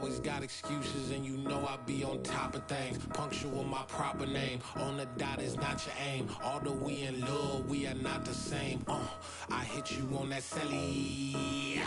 always got excuses, and you know I be on top of things. Punctual my proper name. On the dot is not your aim. Although we in love, we are not the same. I hit you on that celly.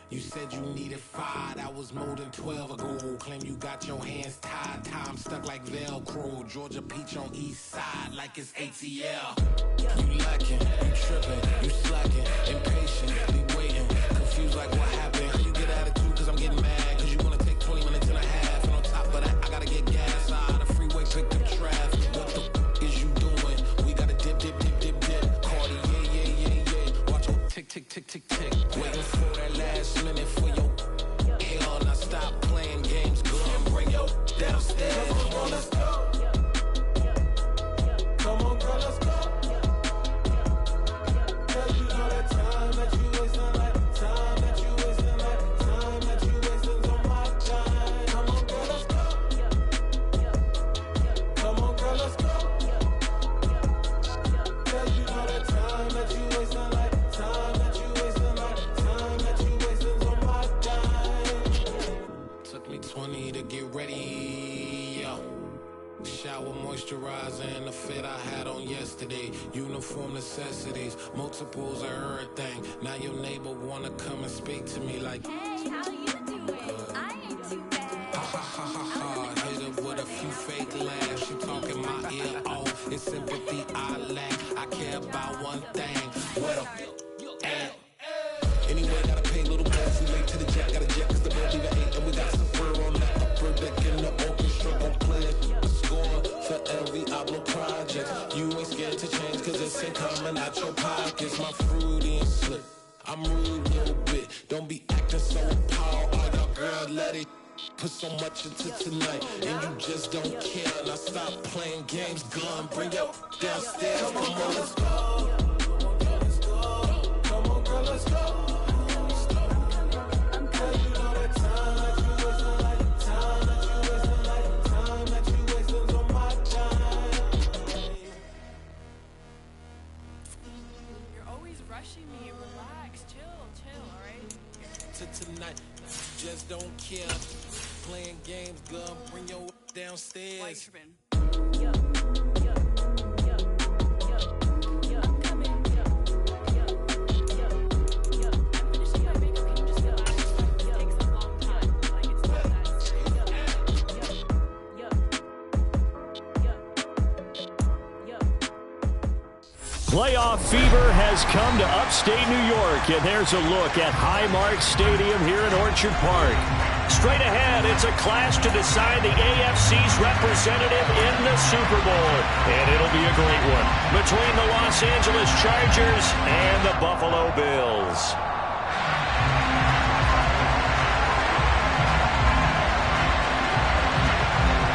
You said you needed 5, that was more than 12 ago. Claim you got your hands tied, time stuck like Velcro. Georgia Peach on east side like it's ATL. You lacking, you tripping, you slacking, impatient, be waiting, confused like what happened. How you get attitude cause I'm getting mad, cause you wanna take 20 minutes and a half. And on top of that, I gotta get gas out of the freeway, pick up traffic. What the is you doing? We gotta dip, dip, dip, dip, dip. Cardi, yeah. Watch your tick, tick, tick, tick, tick. Waiting for that last minute for your hell. Now stop playing games, go and bring your downstairs. Come on, let's go. Come on, girl, let's go. Cause you know that time that you wasting, like time that you wasting, like time that you wasting on my time. Come on, girl, let's go. Come on, girl, let's go. Cause you know that time that you wasting, like time that you wasting, like time that you wasting on my time. Took me 20 to get ready, yo. Shower, moisturizer, and the fit I had on yesterday. Uniform necessities, multiples of everything. Now your neighbor wanna come and speak to me like, hey, how you doing? I ain't too bad. Ha ha ha ha ha. Hit her with a few fake laughs. She talking my ear off. It's sympathy I lack. I care about one thing. What a at. Anyway, gotta pay little bills. We late to the jet. Got a jet cause the bill leave at 8. And we got some fur on the upper deck in the orchestra. Gon' play a score for every album project. You ain't scared to change cause it's ain't coming out your pockets. My fruity and slip. I'm rude a little bit. Don't be acting so appalled. Oh, y'all girl, let it put so much into tonight. And you just don't care. Now stop playing games. Gun, bring your downstairs. Come on, let's go. Come on, girl, let's go. Me, relax, chill, all right? To tonight, just don't care. Playing games, gun, bring your downstairs. Why you tripping? Playoff fever has come to upstate New York, and there's a look at Highmark Stadium here in Orchard Park. Straight ahead, it's a clash to decide the AFC's representative in the Super Bowl, and it'll be a great one between the Los Angeles Chargers and the Buffalo Bills.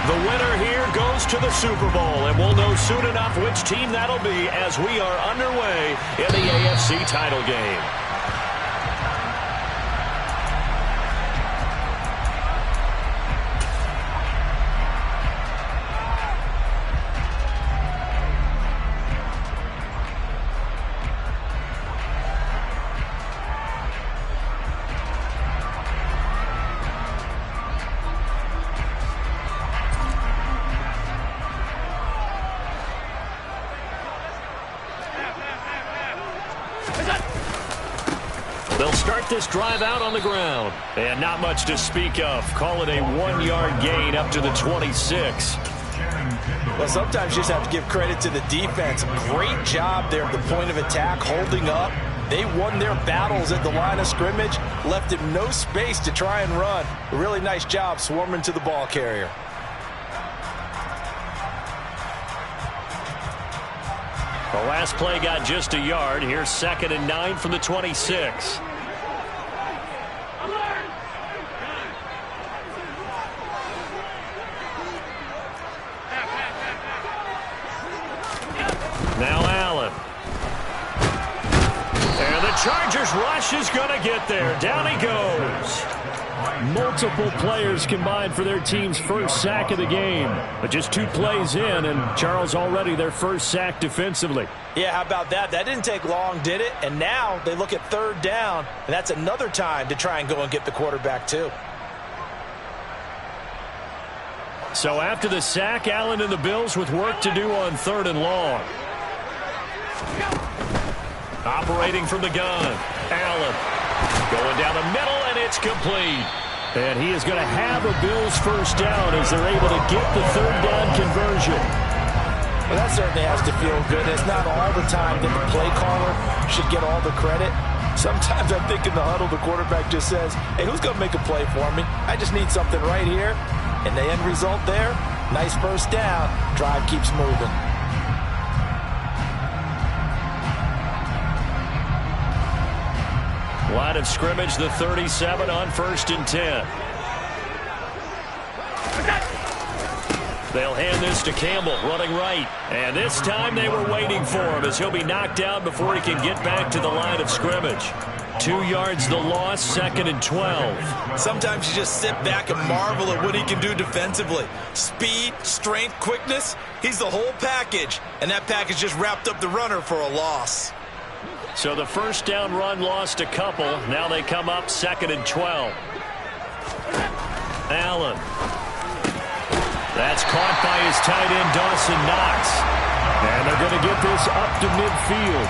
The winner here goes to the Super Bowl, and we'll know soon enough which team that'll be as we are underway in the AFC title game. They'll start this drive out on the ground. And not much to speak of. Call it a 1-yard gain up to the 26. Well, sometimes you just have to give credit to the defense. Great job there at the point of attack, holding up. They won their battles at the line of scrimmage, left him no space to try and run. A really nice job swarming to the ball carrier. The last play got just a yard. Here's 2nd and 9 from the 26. Now Allen. And the Chargers rush is going to get there. Down he goes. Multiple players combined for their team's first sack of the game. But just 2 plays in, and Charles already their first sack defensively. Yeah, how about that? That didn't take long, did it? And now they look at 3rd down, and that's another time to try and go and get the quarterback too. So after the sack, Allen and the Bills with work to do on 3rd and long. Operating from the gun, Allen going down the middle, and it's complete. And he is going to have a Bills first down as they're able to get the 3rd down conversion. Well, that certainly has to feel good. It's not all the time that the play caller should get all the credit. Sometimes I think in the huddle, the quarterback just says, hey, who's going to make a play for me? I just need something right here. And the end result there, nice first down. Drive keeps moving. Line of scrimmage, the 37 on 1st and 10. They'll hand this to Campbell, running right. And this time they were waiting for him as he'll be knocked down before he can get back to the line of scrimmage. 2 yards the loss, 2nd and 12. Sometimes you just sit back and marvel at what he can do defensively. Speed, strength, quickness, he's the whole package. And that package just wrapped up the runner for a loss. So the first down run lost a couple. Now they come up 2nd and 12. Allen. That's caught by his tight end, Dawson Knox. And they're going to get this up to midfield.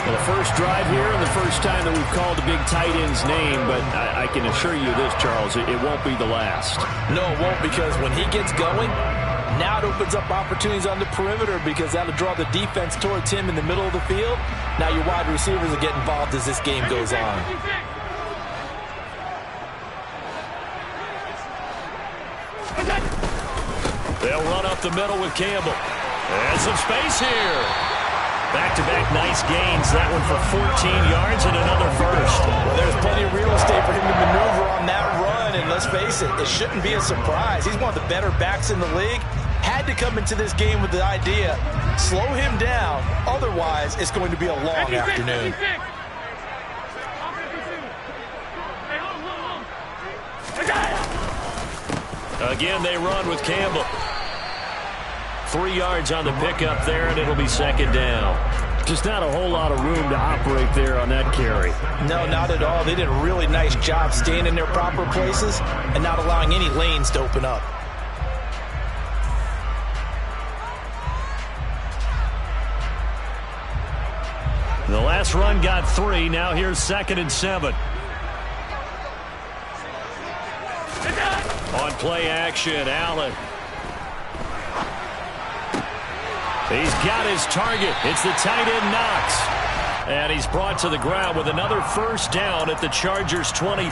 Well, the first drive here and the first time that we've called a big tight end's name, but I can assure you this, Charles, it won't be the last. No, it won't, because when he gets going, now it opens up opportunities on the perimeter because that'll draw the defense towards him in the middle of the field. Now your wide receivers will get involved as this game goes on. They'll run up the middle with Campbell. And some space here. Back-to-back nice gains. That one for 14 yards and another first. Well, there's plenty of real estate for him to maneuver on that run. And let's face it, it shouldn't be a surprise. He's one of the better backs in the league. Had to come into this game with the idea, slow him down. Otherwise, it's going to be a long afternoon. Again, they run with Campbell. 3 yards on the pickup there, and it'll be 2nd down. Just not a whole lot of room to operate there on that carry. No, not at all. They did a really nice job staying in their proper places and not allowing any lanes to open up. The last run got 3. Now here's 2nd and 7. On play action, Allen. He's got his target. It's the tight end, Knox. And he's brought to the ground with another first down at the Chargers' 23.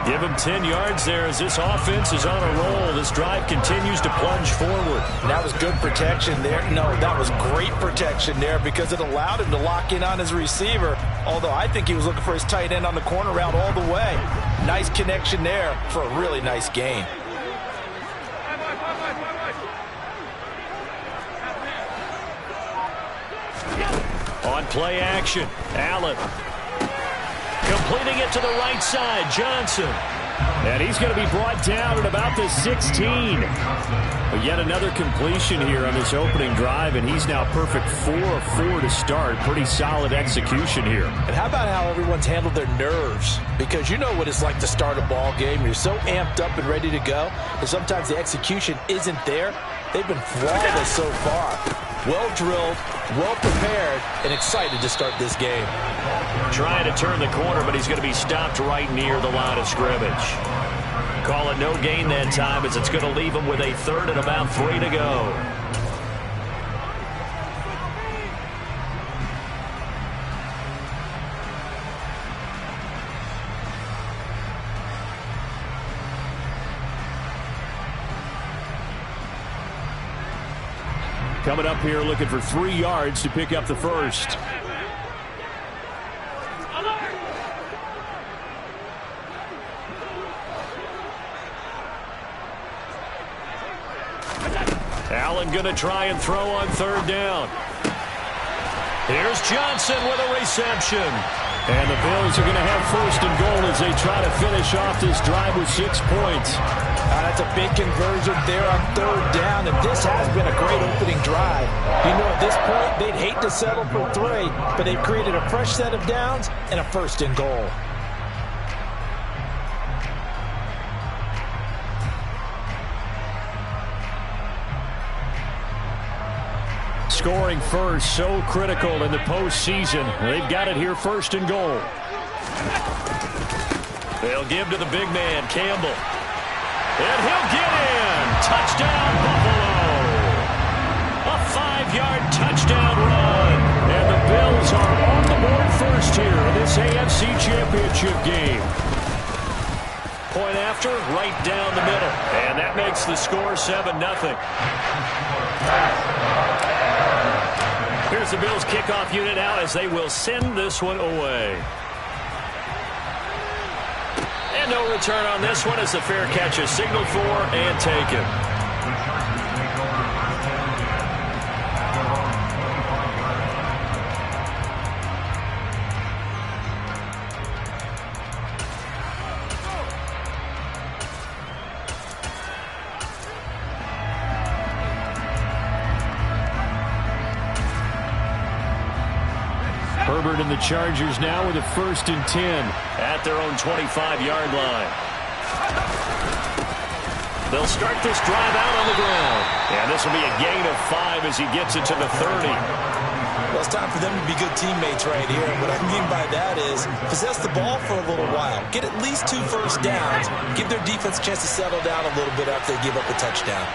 Give him 10 yards there as this offense is on a roll. This drive continues to plunge forward. And that was good protection there. No, that was great protection there because it allowed him to lock in on his receiver. Although I think he was looking for his tight end on the corner route all the way. Nice connection there for a really nice gain. On play action, Allen. Completing it to the right side, Johnson. And he's going to be brought down at about the 16. But yet another completion here on this opening drive, and he's now perfect 4 of 4 to start. Pretty solid execution here. And how about how everyone's handled their nerves? Because you know what it's like to start a ball game. You're so amped up and ready to go, and sometimes the execution isn't there. They've been flawless so far. Well drilled, well prepared, and excited to start this game. Trying to turn the corner, but he's going to be stopped right near the line of scrimmage. Call it no gain that time as it's going to leave him with a 3rd and about 3 to go. Coming up here looking for 3 yards to pick up the first. Allen going to try and throw on 3rd down. Here's Johnson with a reception. And the Bills are going to have 1st and goal as they try to finish off this drive with 6 points. That's a big conversion there on 3rd down, and this has been a great opening drive. You know, at this point, they'd hate to settle for 3, but they've created a fresh set of downs and a 1st and goal. scoring first, so critical in the postseason. They've got it here, first and goal. They'll give to the big man, Campbell. And he'll get in. Touchdown, Buffalo. A 5-yard touchdown run. And the Bills are on the board first here in this AFC Championship game. Point after, right down the middle. And that makes the score 7-0. Here's the Bills kickoff unit out as they will send this one away. And no return on this one as the fair catch is signaled for and taken. Herbert and the Chargers now with a 1st and 10 at their own 25-yard line. They'll start this drive out on the ground. And this will be a gain of 5 as he gets it to the 30. Well, it's time for them to be good teammates right here. And what I mean by that is possess the ball for a little while. Get at least 2 first downs. Give their defense a chance to settle down a little bit after they give up a touchdown.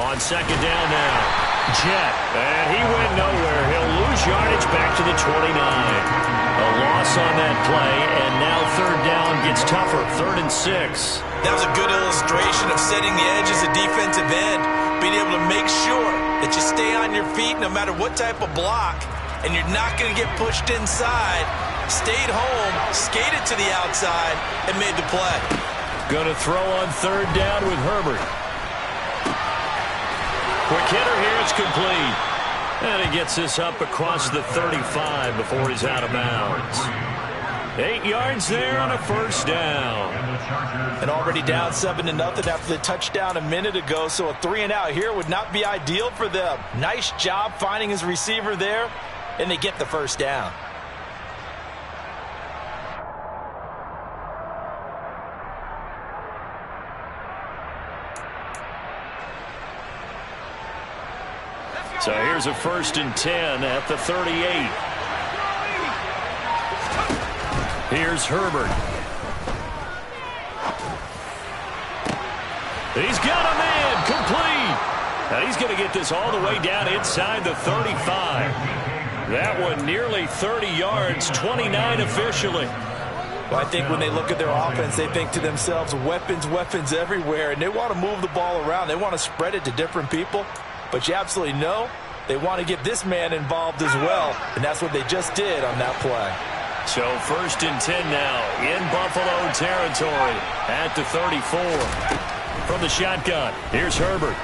On 2nd down now. Jet, and he went nowhere. He'll lose yardage back to the 29. A loss on that play, and now 3rd down gets tougher. 3rd and 6. That was a good illustration of setting the edge as a defensive end, being able to make sure that you stay on your feet no matter what type of block, and you're not going to get pushed inside. Stayed home, skated to the outside, and made the play. Going to throw on 3rd down with Herbert. Quick hitter here, it's complete. And he gets this up across the 35 before he's out of bounds. 8 yards there on a 1st down. And already down 7-0 after the touchdown a minute ago, so a 3-and-out here would not be ideal for them. Nice job finding his receiver there, and they get the 1st down. So here's a 1st and 10 at the 38. Here's Herbert. He's got a man complete. And he's going to get this all the way down inside the 35. That one nearly 30 yards, 29 officially. Well, I think when they look at their offense, they think to themselves, weapons, weapons everywhere, and they want to move the ball around. They want to spread it to different people. But you absolutely know they want to get this man involved as well, and that's what they just did on that play. So 1st and 10 now in Buffalo territory at the 34. From the shotgun, here's Herbert.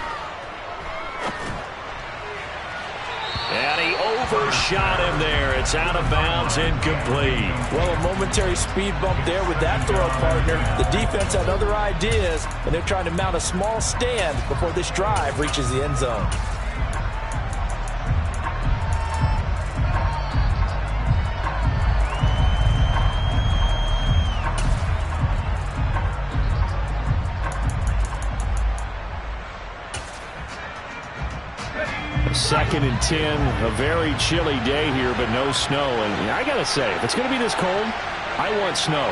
And he overshot him there. It's out of bounds, incomplete. Well, a momentary speed bump there with that throw, partner. The defense had other ideas, and they're trying to mount a small stand before this drive reaches the end zone. Second and 10, a very chilly day here, but no snow. And I got to say, if it's going to be this cold, I want snow.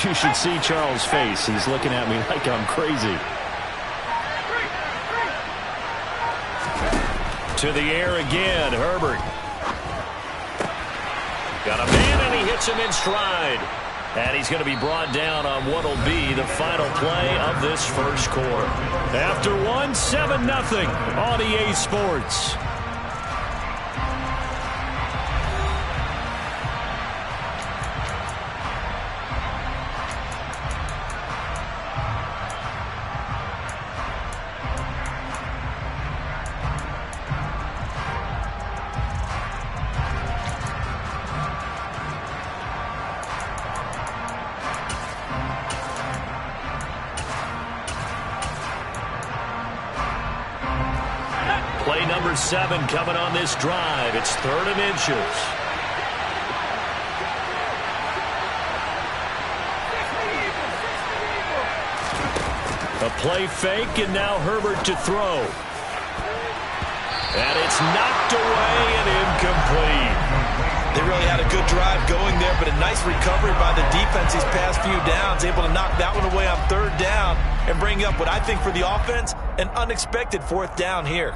You should see Charles' face. He's looking at me like I'm crazy. To the air again, Herbert. Got a man, and he hits him in stride. And he's going to be brought down on what will be the final play of this first quarter. After 7-0 on EA Sports. Play number 7 coming on this drive. It's 3rd and inches. A play fake, and now Herbert to throw. And it's knocked away and incomplete. They really had a good drive going there, but a nice recovery by the defense these past few downs, able to knock that one away on third down and bring up what I think for the offense, an unexpected fourth down here.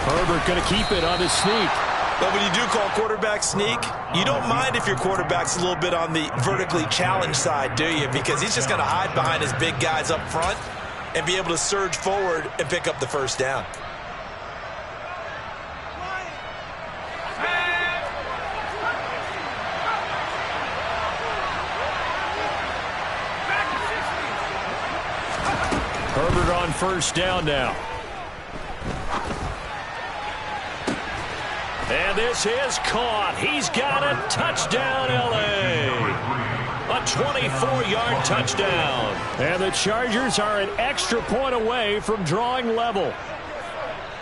Herbert going to keep it on his sneak. But when you do call quarterback sneak, you don't mind if your quarterback's a little bit on the vertically challenged side, do you? Because he's just going to hide behind his big guys up front and be able to surge forward and pick up the first down. Herbert on first down now. And this is caught. He's got a touchdown, L.A. A 24-yard touchdown. And the Chargers are an extra point away from drawing level.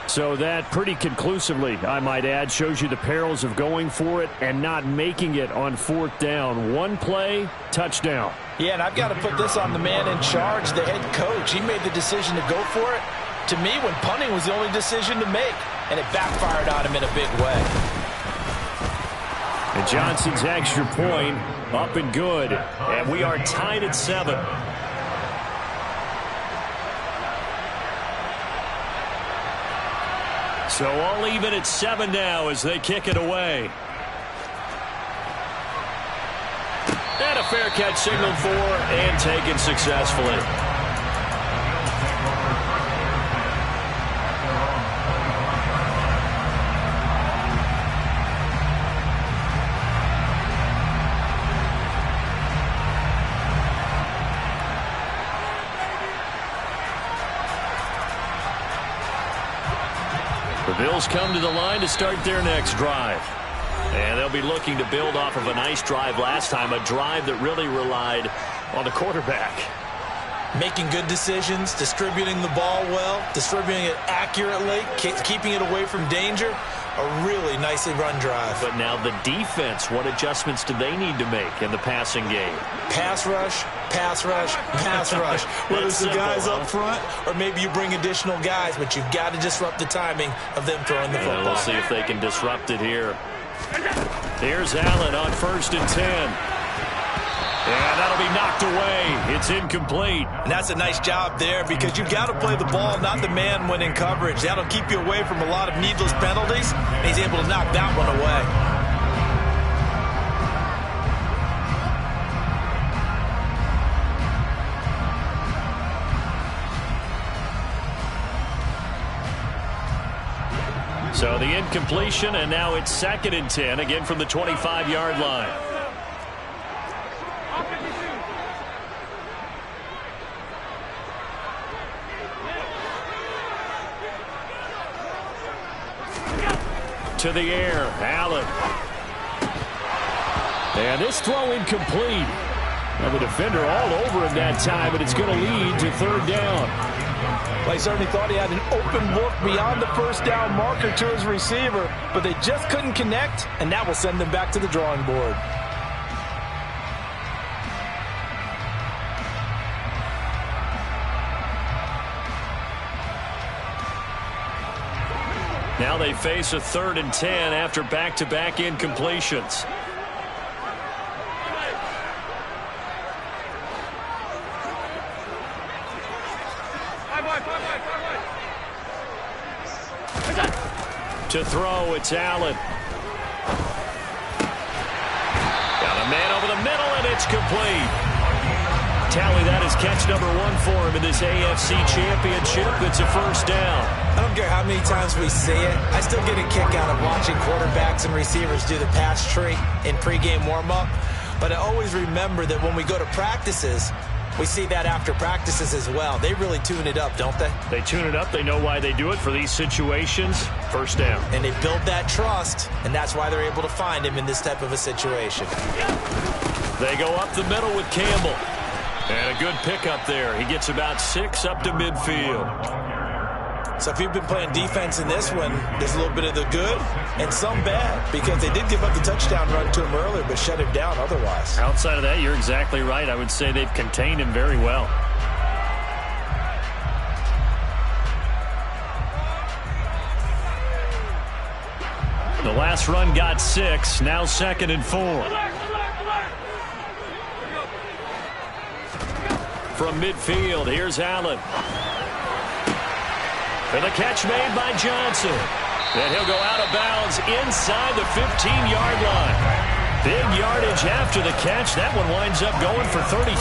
So that pretty conclusively, I might add, shows you the perils of going for it and not making it on fourth down. One play, touchdown. Yeah, and I've got to put this on the man in charge, the head coach. He made the decision to go for it. To me, when punting was the only decision to make, and it backfired on him in a big way. And Johnson's extra point up and good. And we are tied at 7. So all even at 7 now as they kick it away. And a fair catch signaled for and taken successfully. The Bills come to the line to start their next drive. And they'll be looking to build off of a nice drive last time, a drive that really relied on the quarterback. Making good decisions, distributing the ball well, distributing it accurately, keeping it away from danger. A really nicely run drive. But now the defense, what adjustments do they need to make in the passing game? Pass rush, pass rush, pass rush. Whether it's the guys up front or maybe you bring additional guys, but you've got to disrupt the timing of them throwing the football. We'll see if they can disrupt it here. Here's Allen on 1st and 10. And that'll be knocked away. It's incomplete. And that's a nice job there because you've got to play the ball, not the man when in coverage. That'll keep you away from a lot of needless penalties. And he's able to knock that one away. So the incompletion, and now it's 2nd and 10, again from the 25-yard line. To the air, Allen. And this throw incomplete. And the defender all over him that time, but it's going to lead to 3rd down. Well, he certainly thought he had an open look beyond the first down marker to his receiver, but they just couldn't connect, and that will send them back to the drawing board. Now they face a 3rd and 10 after back-to-back incompletions. To throw, it's Allen. Got a man over the middle, and it's complete. Tally, that is catch number 1 for him in this AFC Championship. It's a 1st down. I don't care how many times we see it. I still get a kick out of watching quarterbacks and receivers do the pass tree in pregame warm-up. But I always remember that when we go to practices, We see that after practices as well. They really tune it up, don't they? They tune it up. They know why they do it for these situations. First down. And they build that trust, and that's why they're able to find him in this type of a situation. They go up the middle with Campbell. And a good pickup there. He gets about 6 up to midfield. So if you've been playing defense in this one, there's a little bit of the good and some bad, because they did give up the touchdown run to him earlier, but shut him down otherwise. Outside of that, you're exactly right. I would say they've contained him very well. The last run got 6, now 2nd and 4. From midfield, here's Allen. And the catch made by Johnson. And he'll go out of bounds inside the 15-yard line. Big yardage after the catch. That one winds up going for 36.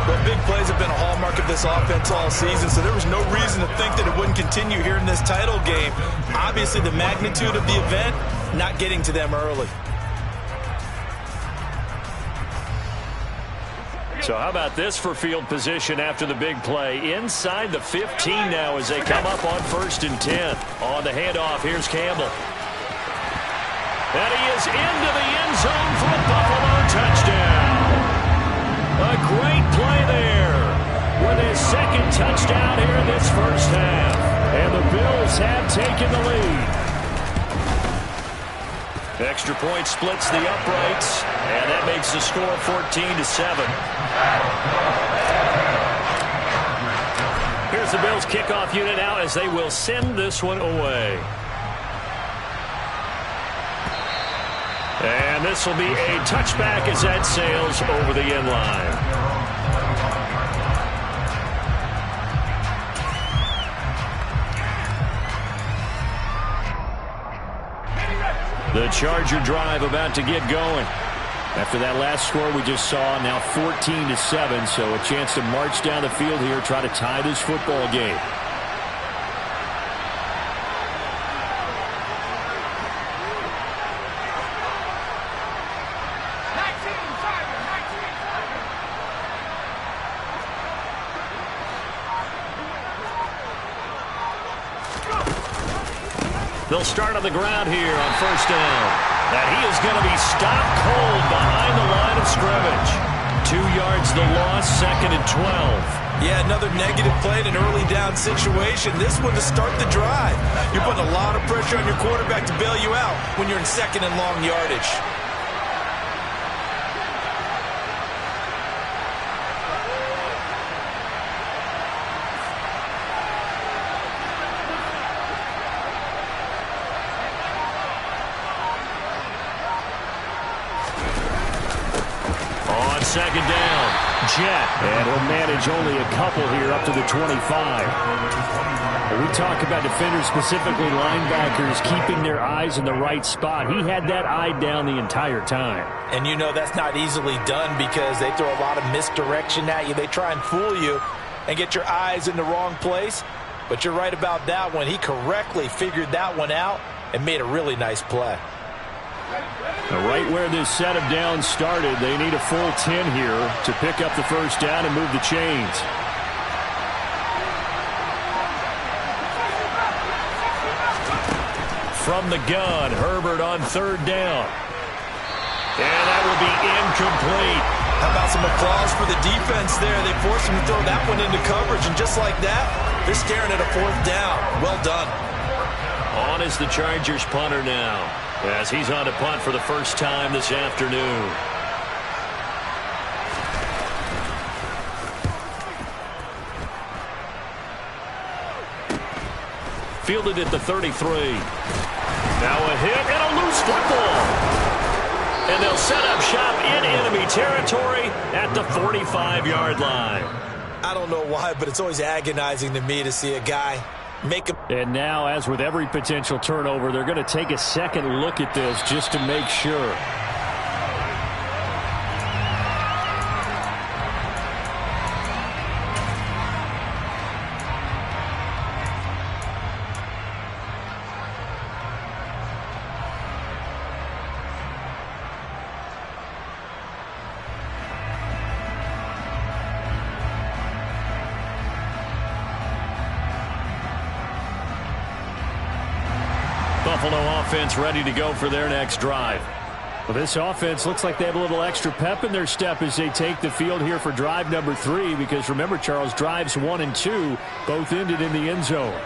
Well, big plays have been a hallmark of this offense all season, so there was no reason to think that it wouldn't continue here in this title game. Obviously, the magnitude of the event, not getting to them early. So how about this for field position after the big play? Inside the 15 now as they come up on 1st and 10. On the handoff, here's Campbell. And he is into the end zone for a Buffalo touchdown. A great play there with his 2nd touchdown here in this first half. And the Bills have taken the lead. Extra point splits the uprights, and that makes the score 14-7. Here's the Bills kickoff unit now as they will send this one away. And this will be a touchback as that sails over the end line. The Charger drive about to get going. After that last score we just saw, now 14-7, so a chance to march down the field here, try to tie this football game. They'll start on the ground here on 1st down. And he is going to be stopped cold behind the line of scrimmage. 2 yards the loss, 2nd and 12. Yeah, another negative play in an early down situation. This one to start the drive. You're putting a lot of pressure on your quarterback to bail you out when you're in 2nd and long yardage. On 2nd down, Jet, and he'll manage only a couple here up to the 25. When we talk about defenders, specifically linebackers, keeping their eyes in the right spot. He had that eye down the entire time. And you know that's not easily done because they throw a lot of misdirection at you. They try and fool you and get your eyes in the wrong place. But you're right about that one. He correctly figured that one out and made a really nice play. Right where this set of downs started, they need a full 10 here to pick up the 1st down and move the chains. From the gun, Herbert on 3rd down. And that will be incomplete. How about some applause for the defense there? They forced him to throw that one into coverage, and just like that, they're staring at a 4th down. Well done. On is the Chargers punter now, as he's on to punt for the first time this afternoon. Fielded at the 33. Now a hit and a loose football. And they'll set up shop in enemy territory at the 45-yard line. I don't know why, but it's always agonizing to me to see a guy make a... And now, as with every potential turnover, they're going to take a second look at this just to make sure. Buffalo offense ready to go for their next drive. Well, this offense looks like they have a little extra pep in their step as they take the field here for drive number 3, because remember, Charles, drives 1 and 2 both ended in the end zone.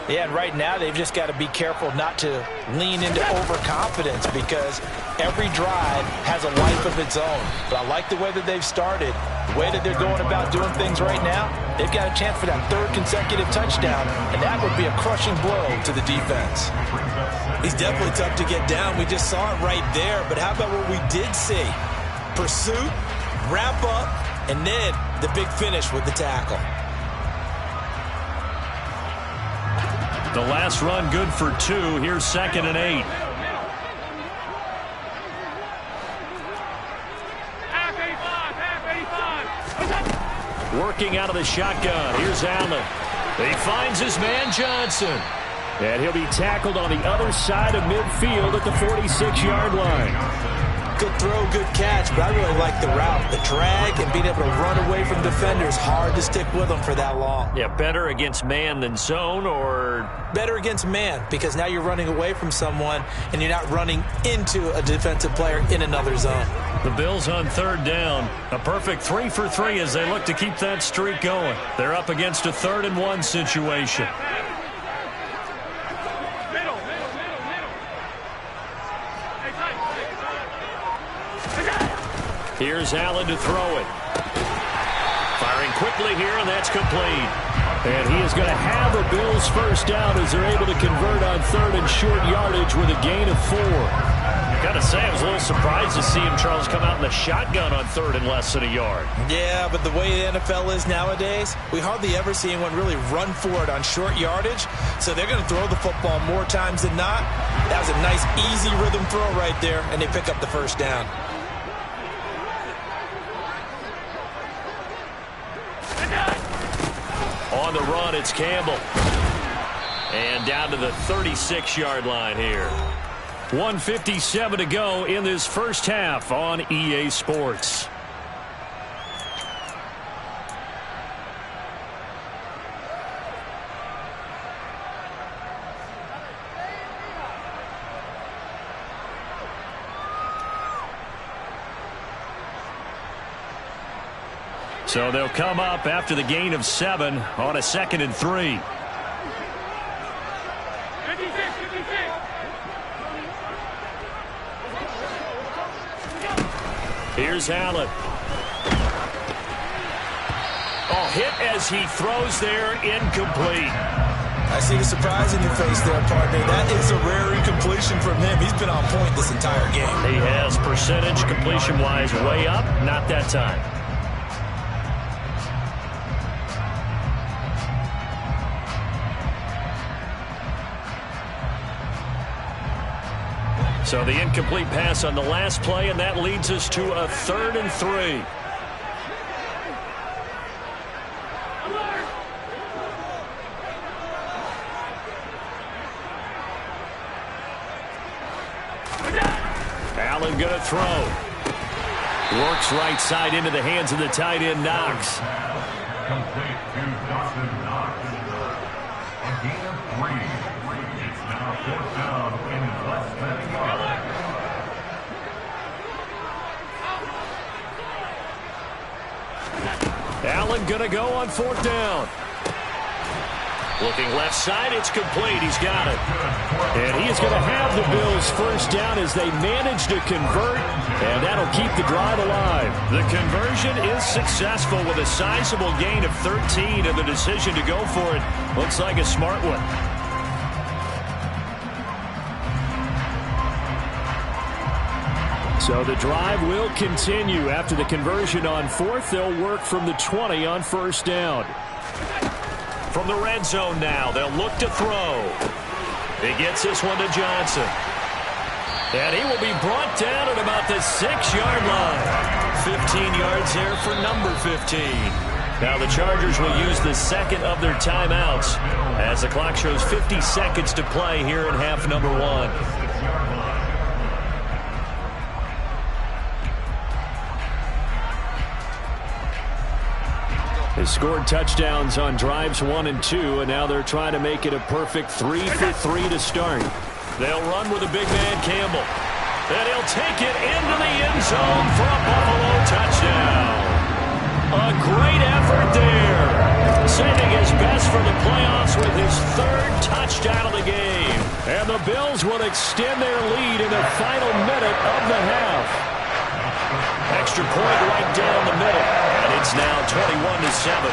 Yeah, and right now they've just got to be careful not to lean into overconfidence, because every drive has a life of its own. But I like the way that they've started, the way that they're going about doing things right now. They've got a chance for that 3rd consecutive touchdown, and that would be a crushing blow to the defense. He's definitely tough to get down. We just saw it right there. But how about what we did see? Pursuit, wrap up, and then the big finish with the tackle. The last run good for 2. Here's 2nd and 8. Working out of the shotgun. Here's Allen. He finds his man Johnson. And he'll be tackled on the other side of midfield at the 46-yard line. Good throw, good catch, but I really like the route. The drag and being able to run away from defenders, hard to stick with them for that long. Yeah, better against man than zone, or? Better against man, because now you're running away from someone and you're not running into a defensive player in another zone. The Bills on 3rd down. A perfect 3 for 3 as they look to keep that streak going. They're up against a 3rd and 1 situation. Here's Allen to throw it. Firing quickly here, and that's complete. And he is going to have a Bills first down as they're able to convert on 3rd and short yardage with a gain of 4. Got to say, I was a little surprised to see him, Charles, come out in the shotgun on 3rd and less than a yard. Yeah, but the way the NFL is nowadays, we hardly ever see anyone really run for it on short yardage. So they're going to throw the football more times than not. That was a nice, easy rhythm throw right there, and they pick up the first down. On the run, it's Campbell. And down to the 36-yard line here. 1:57 to go in this first half on EA Sports. So they'll come up after the gain of 7 on a 2nd and 3. Here's Allen. Oh, hit as he throws there, incomplete. I see the surprise in your face there, partner. That is a rare incompletion from him. He's been on point this entire game. He has percentage completion-wise way up, not that time. So the incomplete pass on the last play, and that leads us to a 3rd and 3. Allen going to throw. Works right side into the hands of the tight end, Knox. Complete to Dawson Knox. A gain of 3. It's now 4th down in less than a yard. Allen going to go on 4th down. Looking left side, it's complete. He's got it. And he is going to have the Bills first down as they manage to convert, and that'll keep the drive alive. The conversion is successful with a sizable gain of 13, and the decision to go for it looks like a smart one. So the drive will continue. After the conversion on 4th, they'll work from the 20 on 1st down. From the red zone now, they'll look to throw. He gets this one to Johnson. And he will be brought down at about the 6-yard line. 15 yards there for number 15. Now the Chargers will use the 2nd of their timeouts as the clock shows 50 seconds to play here in half number 1. They scored touchdowns on drives 1 and 2, and now they're trying to make it a perfect 3 for 3 to start. They'll run with a big man, Campbell. And he'll take it into the end zone for a Buffalo touchdown. A great effort there. Saving his best for the playoffs with his third touchdown of the game. And the Bills will extend their lead in the final minute of the half. Extra point right down the middle. And it's now 21-7.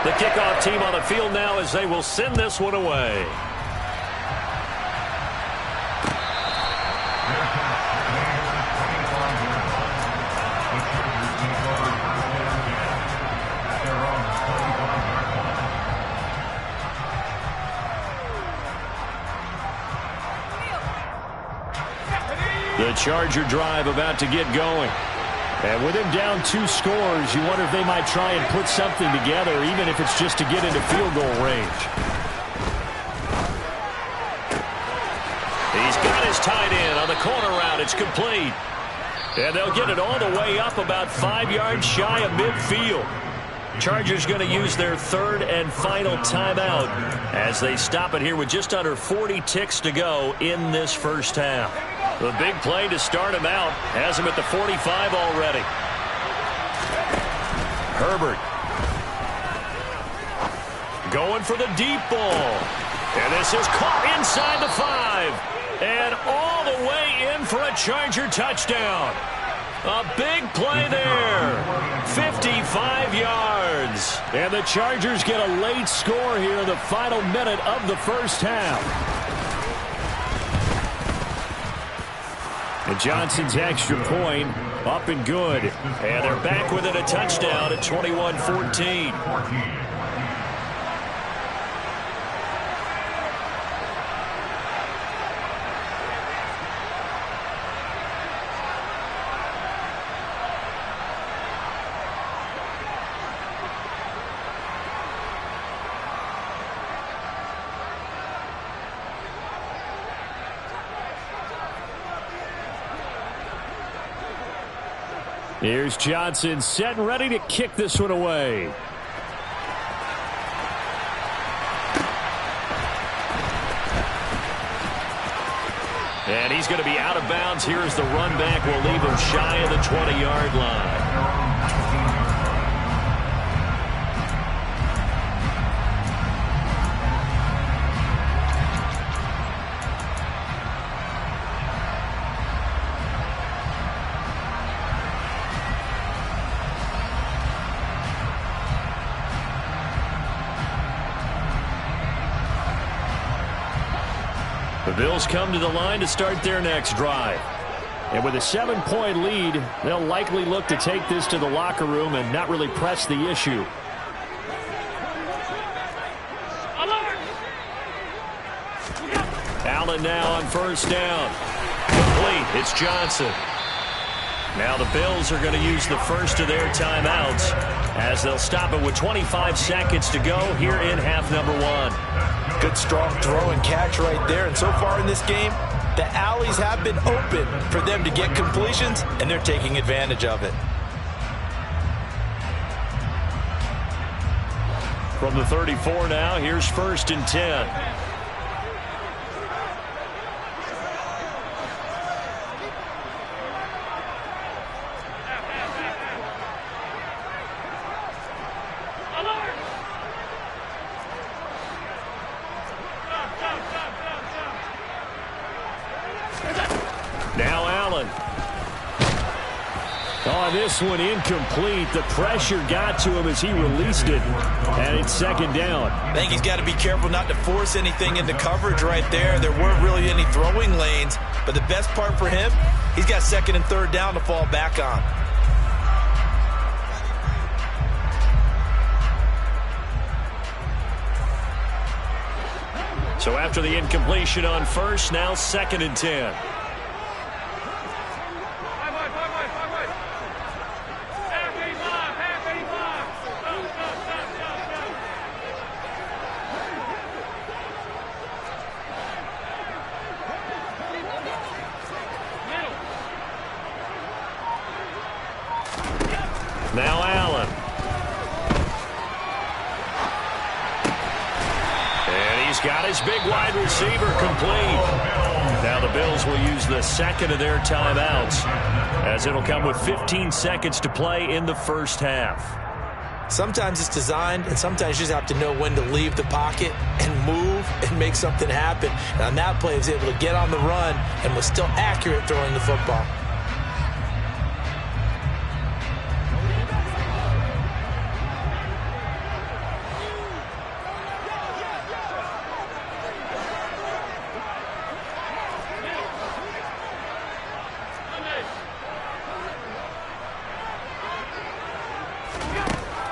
The kickoff team on the field now as they will send this one away. The Charger drive about to get going. And with him down 2 scores, you wonder if they might try and put something together, even if it's just to get into field goal range. He's got his tight end on the corner route. It's complete. And they'll get it all the way up about 5 yards shy of midfield. Chargers going to use their third and final timeout as they stop it here with just under 40 ticks to go in this first half. The big play to start him out has him at the 45 already. Herbert going for the deep ball. And this is caught inside the 5. And all the way in for a Charger touchdown. A big play there. 55 yards. And the Chargers get a late score here in the final minute of the first half. And Johnson's extra point up and good. And they're back within a touchdown at 21-14. Here's Johnson set and ready to kick this one away. And he's going to be out of bounds here as the run back will leave him shy of the 20-yard line. The Bills come to the line to start their next drive. And with a 7-point lead, they'll likely look to take this to the locker room and not really press the issue. Allen now on first down. Complete. It's Johnson. Now the Bills are going to use the first of their timeouts as they'll stop it with 25 seconds to go here in half number 1. Good strong throw and catch right there. And so far in this game, the alleys have been open for them to get completions, and they're taking advantage of it. From the 34 now, here's 1st and 10. This one incomplete. The pressure got to him as he released it. And it's 2nd down. I think he's got to be careful not to force anything into coverage right there. There weren't really any throwing lanes. But the best part for him, he's got 2nd and 3rd down to fall back on. So after the incompletion on first, now 2nd and 10. Now Allen. And he's He's got his big wide receiver complete. Now the Bills will use the second of their timeouts, as it'll come with 15 seconds to play in the first half. Sometimes it's designed, and sometimes you just have to know when to leave the pocket and move and make something happen. And on that play, he was able to get on the run and was still accurate throwing the football.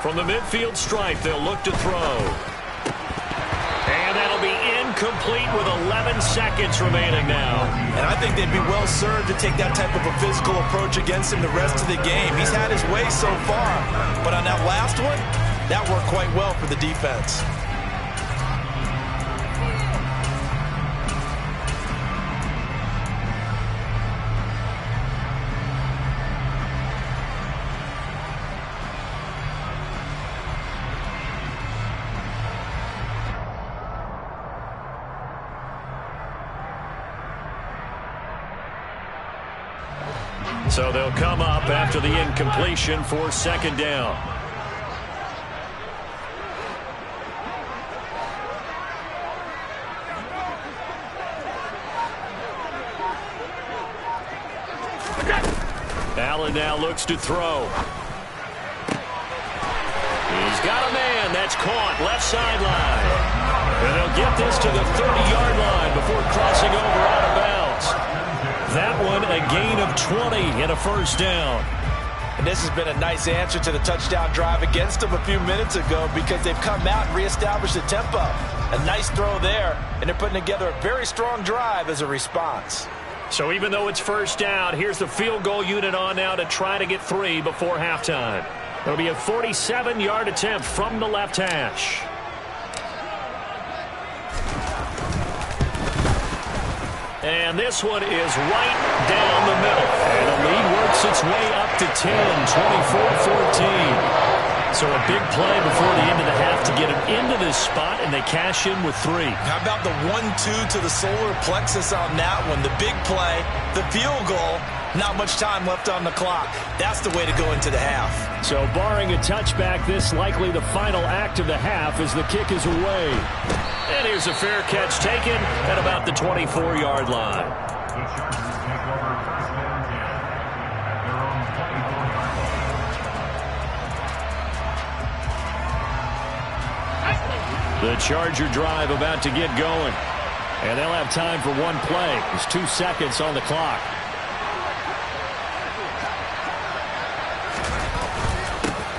From the midfield stripe, they'll look to throw. And that'll be incomplete with 11 seconds remaining now. And I think they'd be well served to take that type of a physical approach against him the rest of the game. He's had his way so far, but on that last one, that worked quite well for the defense. So they'll come up after the incompletion for second down. Allen now looks to throw. He's got a man. That's caught left sideline. And they'll get this to the 30-yard line before crossing over out of bounds. That one a gain of 20 and a first down. And this has been a nice answer to the touchdown drive against them a few minutes ago, because they've come out and reestablished the tempo. A nice throw there, and they're putting together a very strong drive as a response. So even though it's first down, here's the field goal unit on now to try to get 3 before halftime. It'll be a 47-yard attempt from the left hash. And this one is right down the middle. And the lead works its way up to 10, 24-14. So a big play before the end of the half to get them into this spot, and they cash in with 3. How about the 1-2 to the solar plexus on that one? The big play, the field goal, not much time left on the clock. That's the way to go into the half. So barring a touchback, this likely the final act of the half as the kick is away. And here's a fair catch taken at about the 24-yard line. The Charger drive about to get going. And they'll have time for one play. There's 2 seconds on the clock.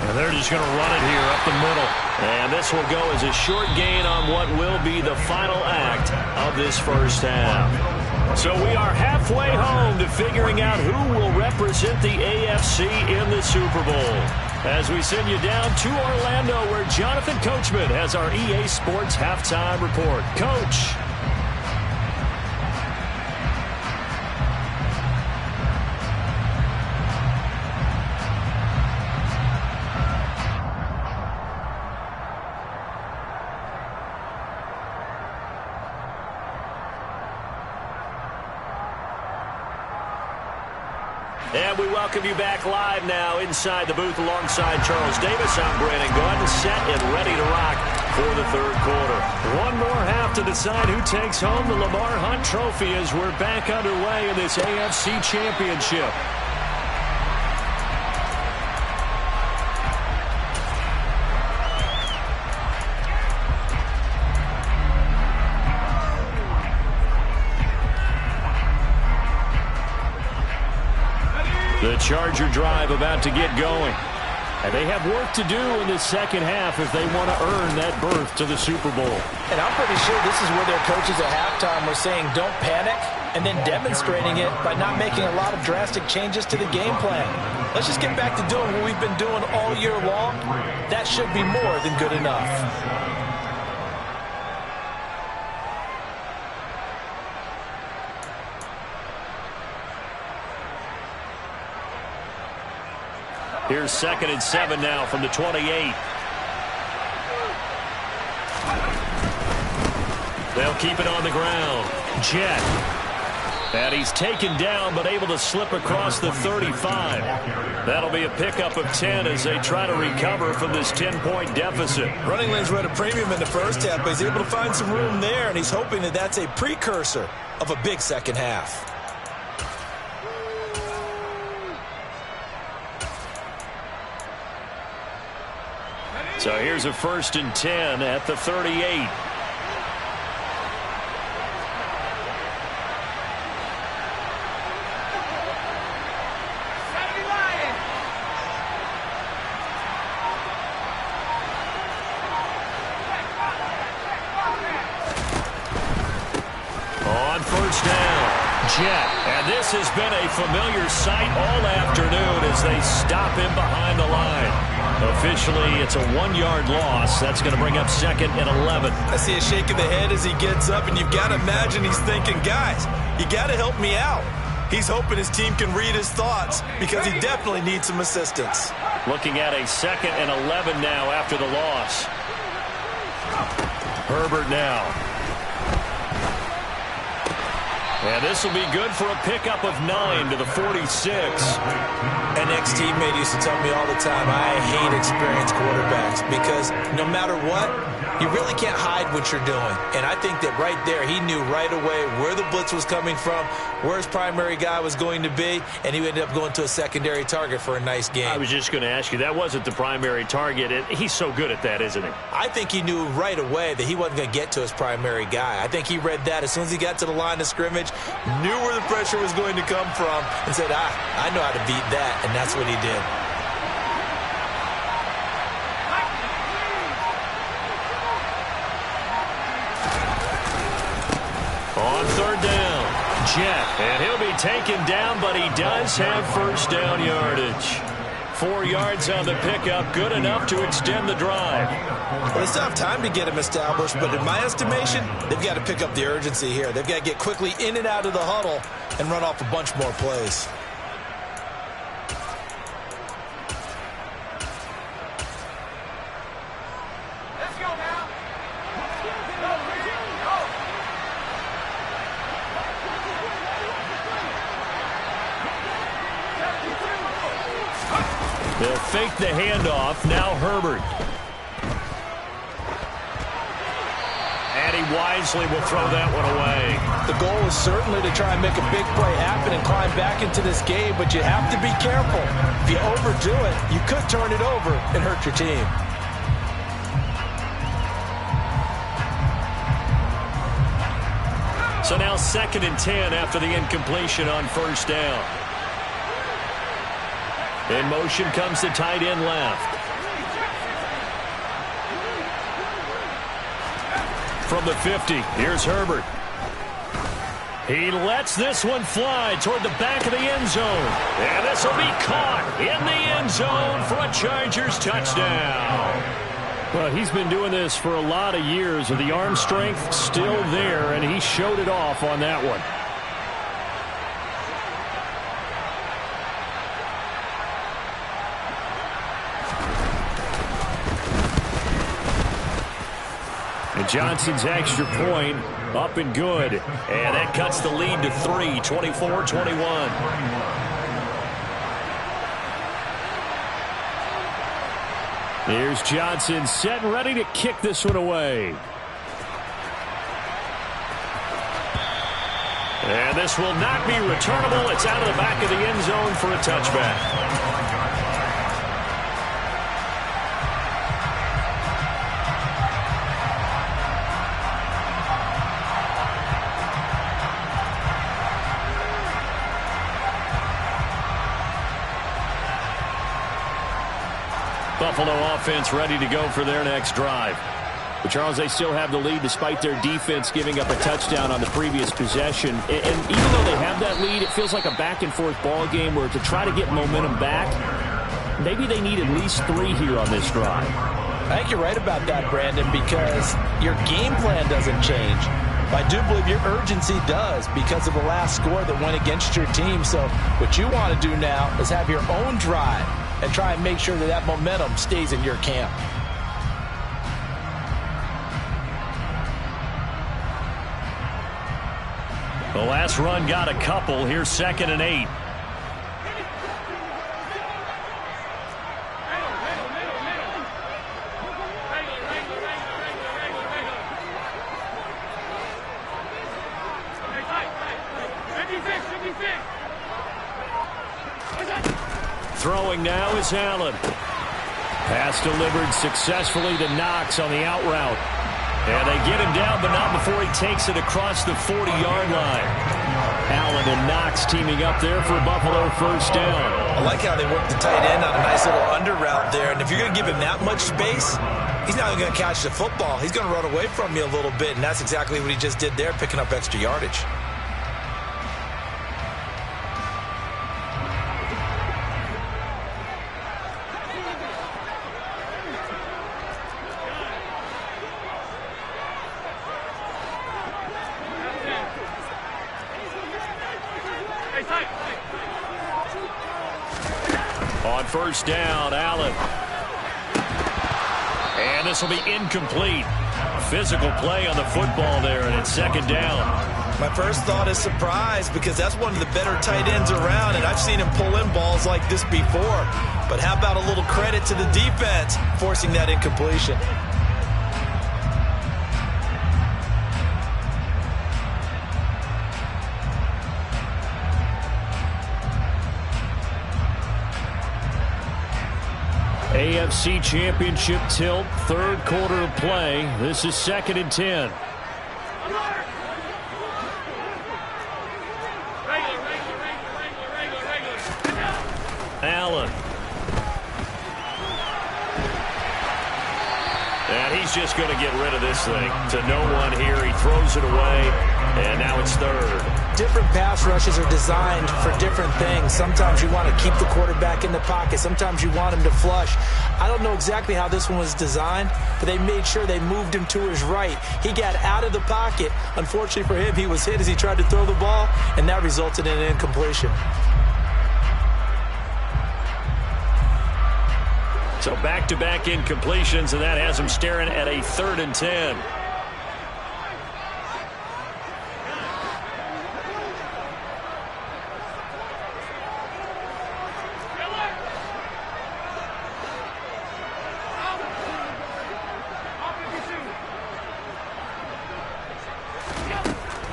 And they're just going to run it here up the middle. And this will go as a short gain on what will be the final act of this first half. So we are halfway home to figuring out who will represent the AFC in the Super Bowl. As we send you down to Orlando, where Jonathan Coachman has our EA Sports halftime report. Coach. And we welcome you back live now inside the booth alongside Charles Davis. I'm Brandon Gaudin, set and ready to rock for the third quarter. One more half to decide who takes home the Lamar Hunt Trophy as we're back underway in this AFC Championship. The Charger drive about to get going. And they have work to do in the second half if they want to earn that berth to the Super Bowl. And I'm pretty sure this is where their coaches at halftime were saying don't panic, and then demonstrating it by not making a lot of drastic changes to the game plan. Let's just get back to doing what we've been doing all year long. That should be more than good enough. Here's 2nd and 7 now from the 28. They'll keep it on the ground. Jet. And he's taken down, but able to slip across the 35. That'll be a pickup of 10 as they try to recover from this 10-point deficit. Running lanes were at a premium in the first half, but he's able to find some room there, and he's hoping that that's a precursor of a big second half. So here's a 1st and 10 at the 38. On 1st down, Jet. And this has been a familiar sight all afternoon as they stop him behind the line. Officially, it's a 1-yard loss. That's going to bring up 2nd and 11. I see a shake of the head as he gets up, and you've got to imagine he's thinking, guys, you got to help me out. He's hoping his team can read his thoughts because he definitely needs some assistance. Looking at a 2nd and 11 now after the loss. Herbert now. And this will be good for a pickup of 9 to the 46. An ex-teammate used to tell me all the time, I hate experienced quarterbacks because no matter what, you really can't hide what you're doing. And I think that right there, he knew right away where the blitz was coming from, where his primary guy was going to be, and he ended up going to a secondary target for a nice game. I was just going to ask you, that wasn't the primary target. He's so good at that, isn't he? I think he knew right away that he wasn't going to get to his primary guy. I think he read that as soon as he got to the line of scrimmage, knew where the pressure was going to come from, and said, I know how to beat that, and that's what he did. On 3rd down, Jet, and he'll be taken down, but he does have 1st down yardage. 4 yards on the pickup, good enough to extend the drive. Well, they still have time to get him established, but in my estimation, they've got to pick up the urgency here. They've got to get quickly in and out of the huddle and run off a bunch more plays. They'll fake the handoff. Now Herbert. And he wisely will throw that one away. The goal is certainly to try and make a big play happen and climb back into this game, but you have to be careful. If you overdo it, you could turn it over and hurt your team. So now 2nd and 10 after the incompletion on 1st down. In motion comes the tight end left. From the 50, here's Herbert. He lets this one fly toward the back of the end zone. And this will be caught in the end zone for a Chargers touchdown. Well, he's been doing this for a lot of years with the arm strength still there, and he showed it off on that one. And Johnson's extra point up and good. And that cuts the lead to 3, 24-21. Here's Johnson set and ready to kick this one away. And this will not be returnable. It's out of the back of the end zone for a touchback. Buffalo offense ready to go for their next drive. But Charles, they still have the lead despite their defense giving up a touchdown on the previous possession. And even though they have that lead, it feels like a back-and-forth ball game where to try to get momentum back, maybe they need at least 3 here on this drive. I think you're right about that, Brandon, because your game plan doesn't change. I do believe your urgency does because of the last score that went against your team. So what you want to do now is have your own drive and try and make sure that that momentum stays in your camp. The last run got a couple. Here's 2nd and 8. Throwing now is Allen. Pass delivered successfully to Knox on the out route. And they get him down, but not before he takes it across the 40-yard line. Allen and Knox teaming up there for Buffalo first down. I like how they work the tight end on a nice little under route there. And if you're going to give him that much space, he's not even going to catch the football. He's going to run away from you a little bit, and that's exactly what he just did there, picking up extra yardage. On first down, Allen. And this will be incomplete. Physical play on the football there, and it's 2nd down. My first thought is surprise, because that's one of the better tight ends around, and I've seen him pull in balls like this before. But how about a little credit to the defense forcing that incompletion? AFC Championship tilt, 3rd quarter of play. This is 2nd and 10. Allen. And he's just going to get rid of this thing to no one here. He throws it away, and now it's 3rd. Different pass rushes are designed for different things. Sometimes you want to keep the quarterback in the pocket. Sometimes you want him to flush. I don't know exactly how this one was designed, but they made sure they moved him to his right. He got out of the pocket. Unfortunately for him, he was hit as he tried to throw the ball, and that resulted in an incompletion. So back-to-back incompletions, and that has him staring at a 3rd and 10.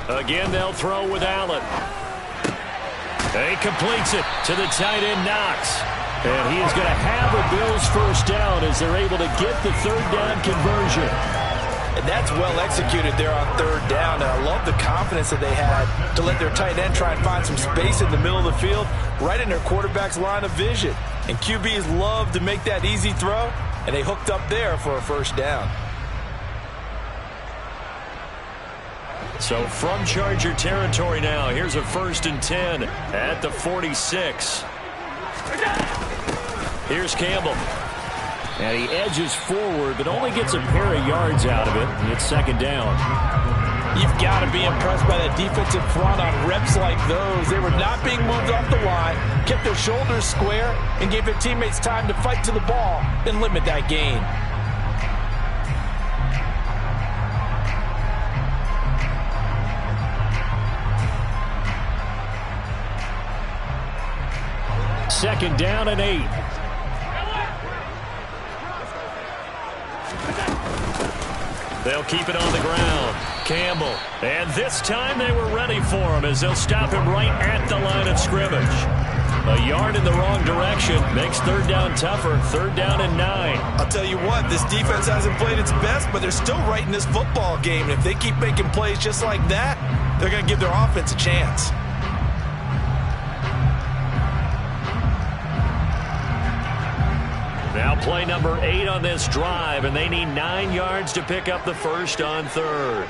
Again, they'll throw with Allen. He completes it to the tight end, Knox. And he is going to have a Bills first down as they're able to get the 3rd down conversion. And that's well executed there on 3rd down. And I love the confidence that they had to let their tight end try and find some space in the middle of the field, right in their quarterback's line of vision. And QBs love to make that easy throw, and they hooked up there for a first down. So from Charger territory now, here's a 1st and 10 at the 46. Here's Campbell. And he edges forward, but only gets a pair of yards out of it, and it's 2nd down. You've got to be impressed by that defensive front on reps like those. They were not being moved off the line, kept their shoulders square, and gave their teammates time to fight to the ball and limit that gain. Second down and 8. They'll keep it on the ground. Campbell. And this time they were ready for him as they'll stop him right at the line of scrimmage. A yard in the wrong direction makes 3rd down tougher. 3rd down and 9. I'll tell you what, this defense hasn't played its best, but they're still right in this football game. And if they keep making plays just like that, they're going to give their offense a chance. Now play number 8 on this drive, and they need 9 yards to pick up the first on 3rd.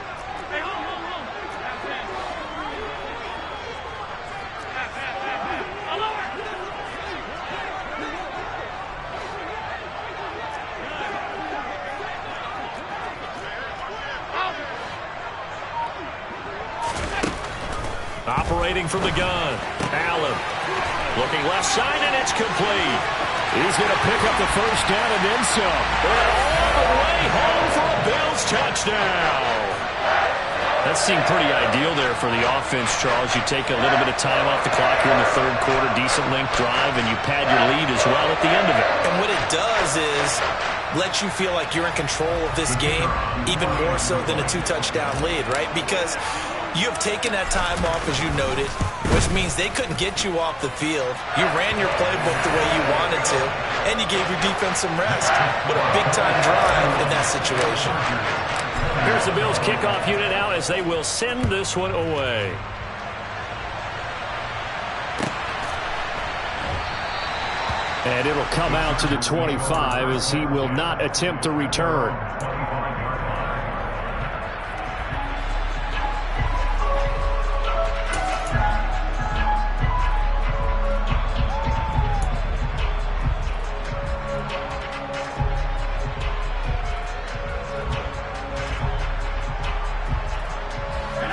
Operating from the gun, Allen. Looking left side, and it's complete. He's going to pick up the first down and then some. And all the way home for a Bills touchdown. That seemed pretty ideal there for the offense, Charles. You take a little bit of time off the clock here in the third quarter, decent length drive, and you pad your lead as well at the end of it. And what it does is let you feel like you're in control of this game, even more so than a 2-touchdown lead, right? Because you have taken that time off, as you noted, which means they couldn't get you off the field. You ran your playbook the way you wanted to, and you gave your defense some rest. What a big-time drive in that situation. Here's the Bills kickoff unit now as they will send this one away. And it'll come out to the 25 as he will not attempt to return.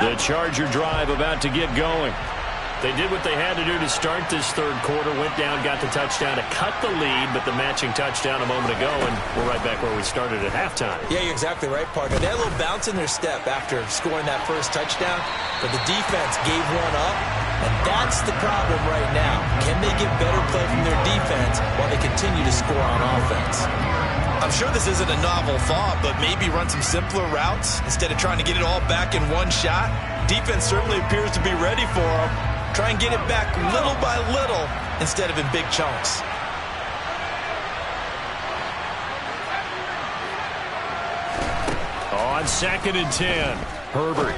The Charger drive about to get going. They did what they had to do to start this third quarter, went down, got the touchdown to cut the lead, but the matching touchdown a moment ago, and we're right back where we started at halftime. Yeah, you're exactly right, partner. They had a little bounce in their step after scoring that first touchdown, but the defense gave one up, and that's the problem right now. Can they get better play from their defense while they continue to score on offense? I'm sure this isn't a novel thought, but maybe run some simpler routes instead of trying to get it all back in one shot. Defense certainly appears to be ready for them. Try and get it back little by little instead of in big chunks. On 2nd and 10, Herbert.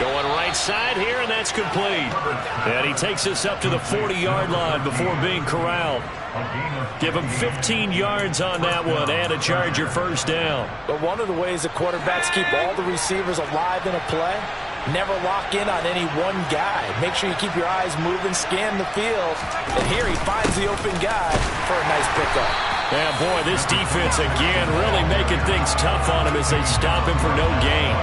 Going right side here, and that's complete. And he takes us up to the 40-yard line before being corralled. Give him 15 yards on that one and a Charger first down. But one of the ways the quarterbacks keep all the receivers alive in a play, never lock in on any one guy. Make sure you keep your eyes moving, scan the field. And here he finds the open guy for a nice pickup. Yeah, boy, this defense again really making things tough on him as they stop him for no gain.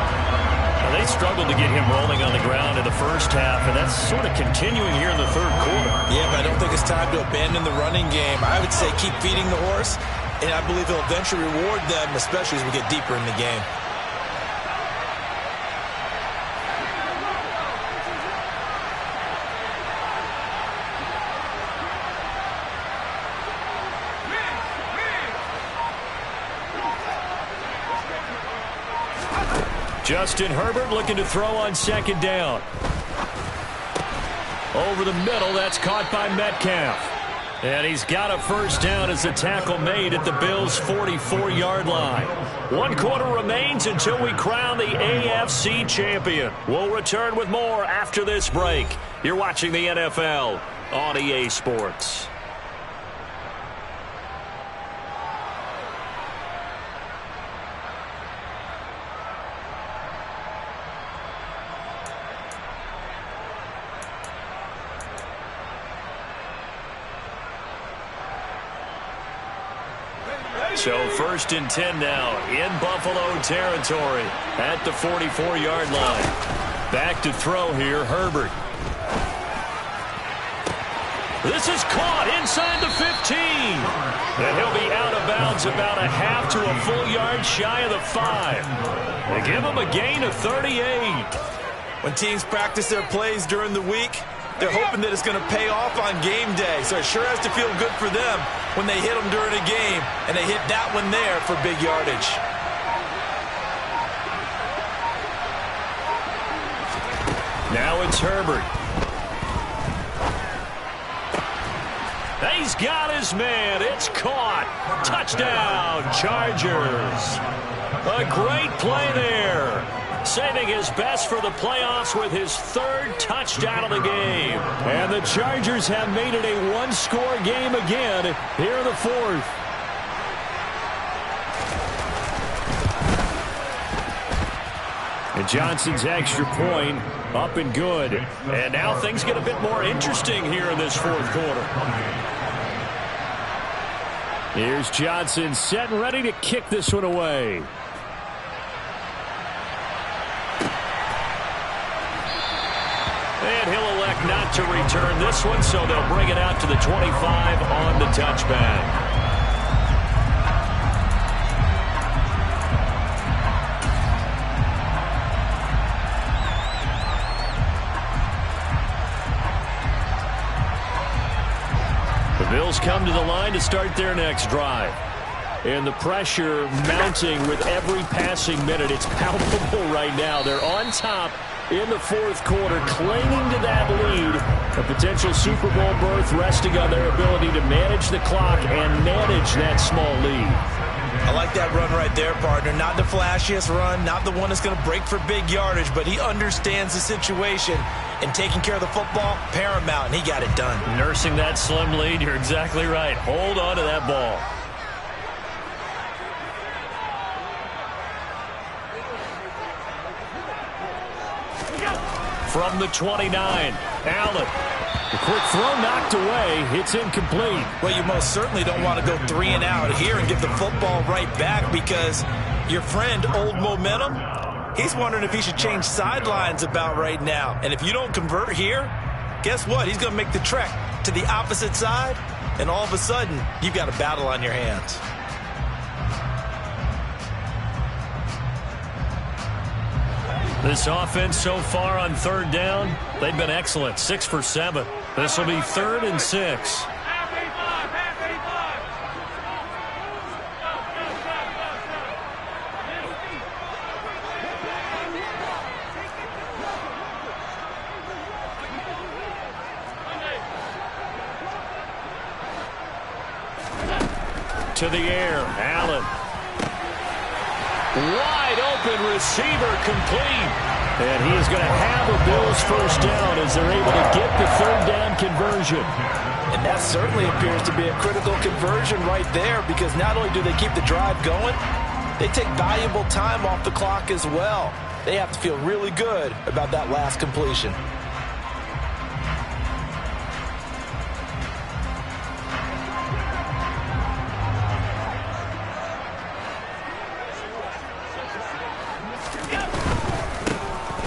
Now, they struggled to get him rolling on the ground in the first half, and that's sort of continuing here in the third quarter. Yeah, but I don't think it's time to abandon the running game. I would say keep feeding the horse, and I believe he'll eventually reward them, especially as we get deeper in the game. Justin Herbert looking to throw on 2nd down. Over the middle, that's caught by Metcalf. And he's got a first down as the tackle made at the Bills' 44-yard line. 1 quarter remains until we crown the AFC champion. We'll return with more after this break. You're watching the NFL on EA Sports. So 1st and 10 now in Buffalo territory at the 44-yard line. Back to throw here, Herbert. This is caught inside the 15. And he'll be out of bounds about a half to a full yard shy of the 5. They give him a gain of 38. When teams practice their plays during the week, they're hoping that it's going to pay off on game day. So it sure has to feel good for them when they hit them during a game, and they hit that one there for big yardage. Now it's Herbert. He's got his man. It's caught. Touchdown, Chargers. A great play there. Saving his best for the playoffs with his 3rd touchdown of the game. And the Chargers have made it a one-score game again here in the 4th. And Johnson's extra point up and good. And now things get a bit more interesting here in this 4th quarter. Here's Johnson set and ready to kick this one away. And he'll elect not to return this one, so they'll bring it out to the 25 on the touchback. come to the line to start their next drive. And the pressure mounting with every passing minute. It's palpable right now. They're on top in the fourth quarter, clinging to that lead. A potential Super Bowl berth resting on their ability to manage the clock and manage that small lead. I like that run right there, partner. Not the flashiest run, not the one that's going to break for big yardage, but he understands the situation, and taking care of the football, paramount, and he got it done. Nursing that slim lead, you're exactly right. Hold on to that ball. From the 29, Allen. The quick throw knocked away. It's incomplete. Well, you most certainly don't want to go 3 and out here and give the football right back, because your friend, Old Momentum, he's wondering if he should change sidelines about right now. And if you don't convert here, guess what? He's going to make the trek to the opposite side, and all of a sudden, you've got a battle on your hands. This offense so far on third down, they've been excellent. 6 for 7. This will be 3rd and 6. To the air, Allen. Wide open receiver, complete. And he is going to have a Bills first down as they're able to get the third down conversion. And that certainly appears to be a critical conversion right there, because not only do they keep the drive going, they take valuable time off the clock as well. They have to feel really good about that last completion.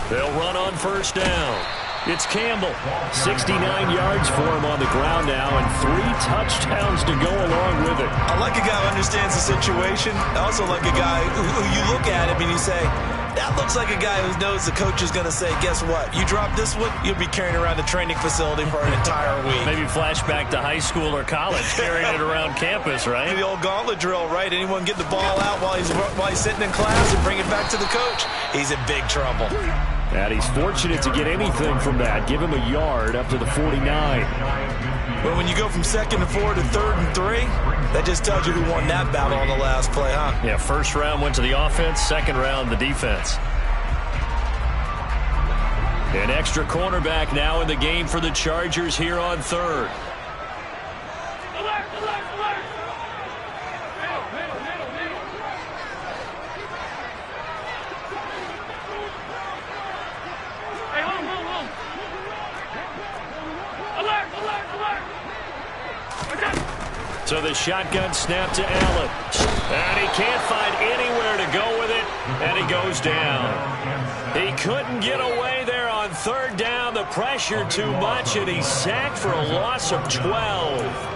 They'll run on first down. It's Campbell. 69 yards for him on the ground now, and 3 touchdowns to go along with it. I like a guy who understands the situation. I also like a guy who you look at him and you say, that looks like a guy who knows the coach is going to say, guess what? You drop this one, you'll be carrying around the training facility for an entire week. Maybe flashback to high school or college, carrying it around campus, right? The old gauntlet drill, right? Anyone get the ball out while he's sitting in class and bring it back to the coach, he's in big trouble. And he's fortunate to get anything from that. Give him a yard up to the 49. But when you go from 2nd and 4 to 3rd and 3, that just tells you who won that battle on the last play, huh? Yeah, first round went to the offense, second round the defense. An extra cornerback now in the game for the Chargers here on third. So the shotgun snap to Allen. And he can't find anywhere to go with it, and he goes down. He couldn't get away there on third down. The pressure too much, and he's sacked for a loss of 12.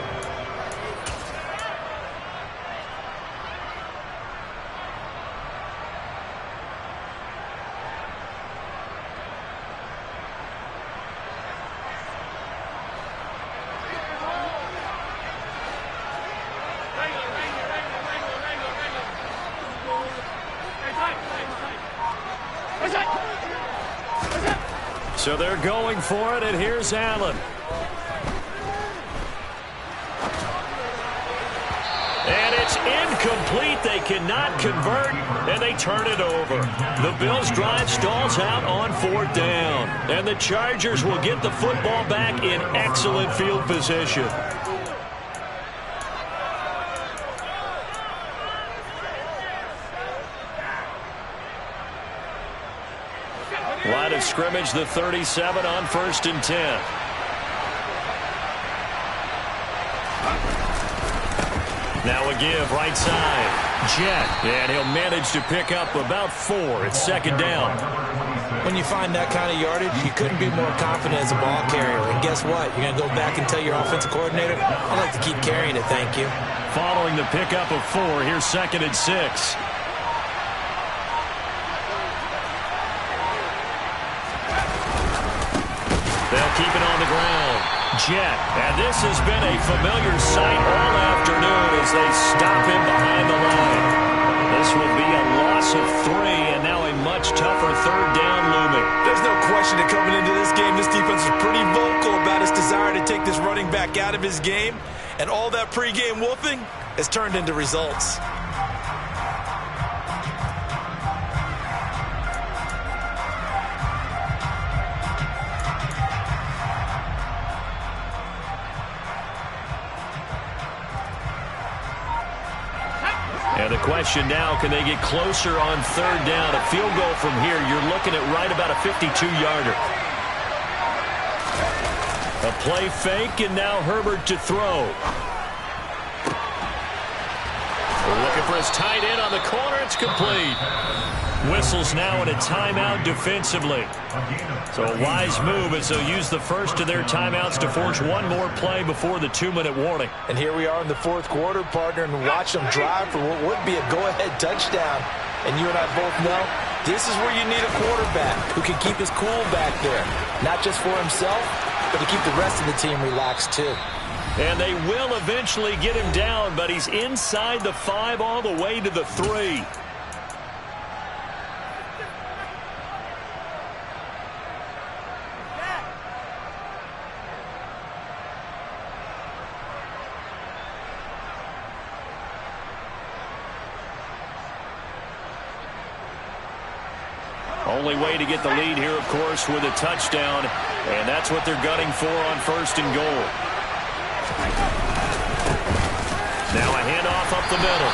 So they're going for it, and here's Allen. And it's incomplete. They cannot convert, and they turn it over. The Bills' drive stalls out on 4th down, and the Chargers will get the football back in excellent field position. Line of scrimmage, the 37 on 1st and 10. Now a give, right side. Jet, and he'll manage to pick up about 4. It's 2nd down. When you find that kind of yardage, you couldn't be more confident as a ball carrier. And guess what? You're going to go back and tell your offensive coordinator, I'd like to keep carrying it, thank you. Following the pickup of 4, here's 2nd and 6. They'll keep it on the ground. Jet. And this has been a familiar sight all afternoon as they stop him behind the line. This will be a loss of 3, and now a much tougher third down looming. There's no question that coming into this game, this defense is pretty vocal about its desire to take this running back out of his game, and all that pregame wolfing has turned into results. And the question now, can they get closer on third down? A field goal from here, you're looking at right about a 52-yarder. A play fake, and now Herbert to throw. We're looking for his tight end on the corner. It's complete. Whistles now in a timeout defensively. So a wise move as they'll use the first of their timeouts to force one more play before the 2-minute warning. And here we are in the fourth quarter, partner, and watch them drive for what would be a go-ahead touchdown. And you and I both know this is where you need a quarterback who can keep his cool back there. Not just for himself, but to keep the rest of the team relaxed too. And they will eventually get him down, but he's inside the 5 all the way to the 3. Only way to get the lead here, of course, with a touchdown, and that's what they're gunning for on first and goal. Now a handoff up the middle.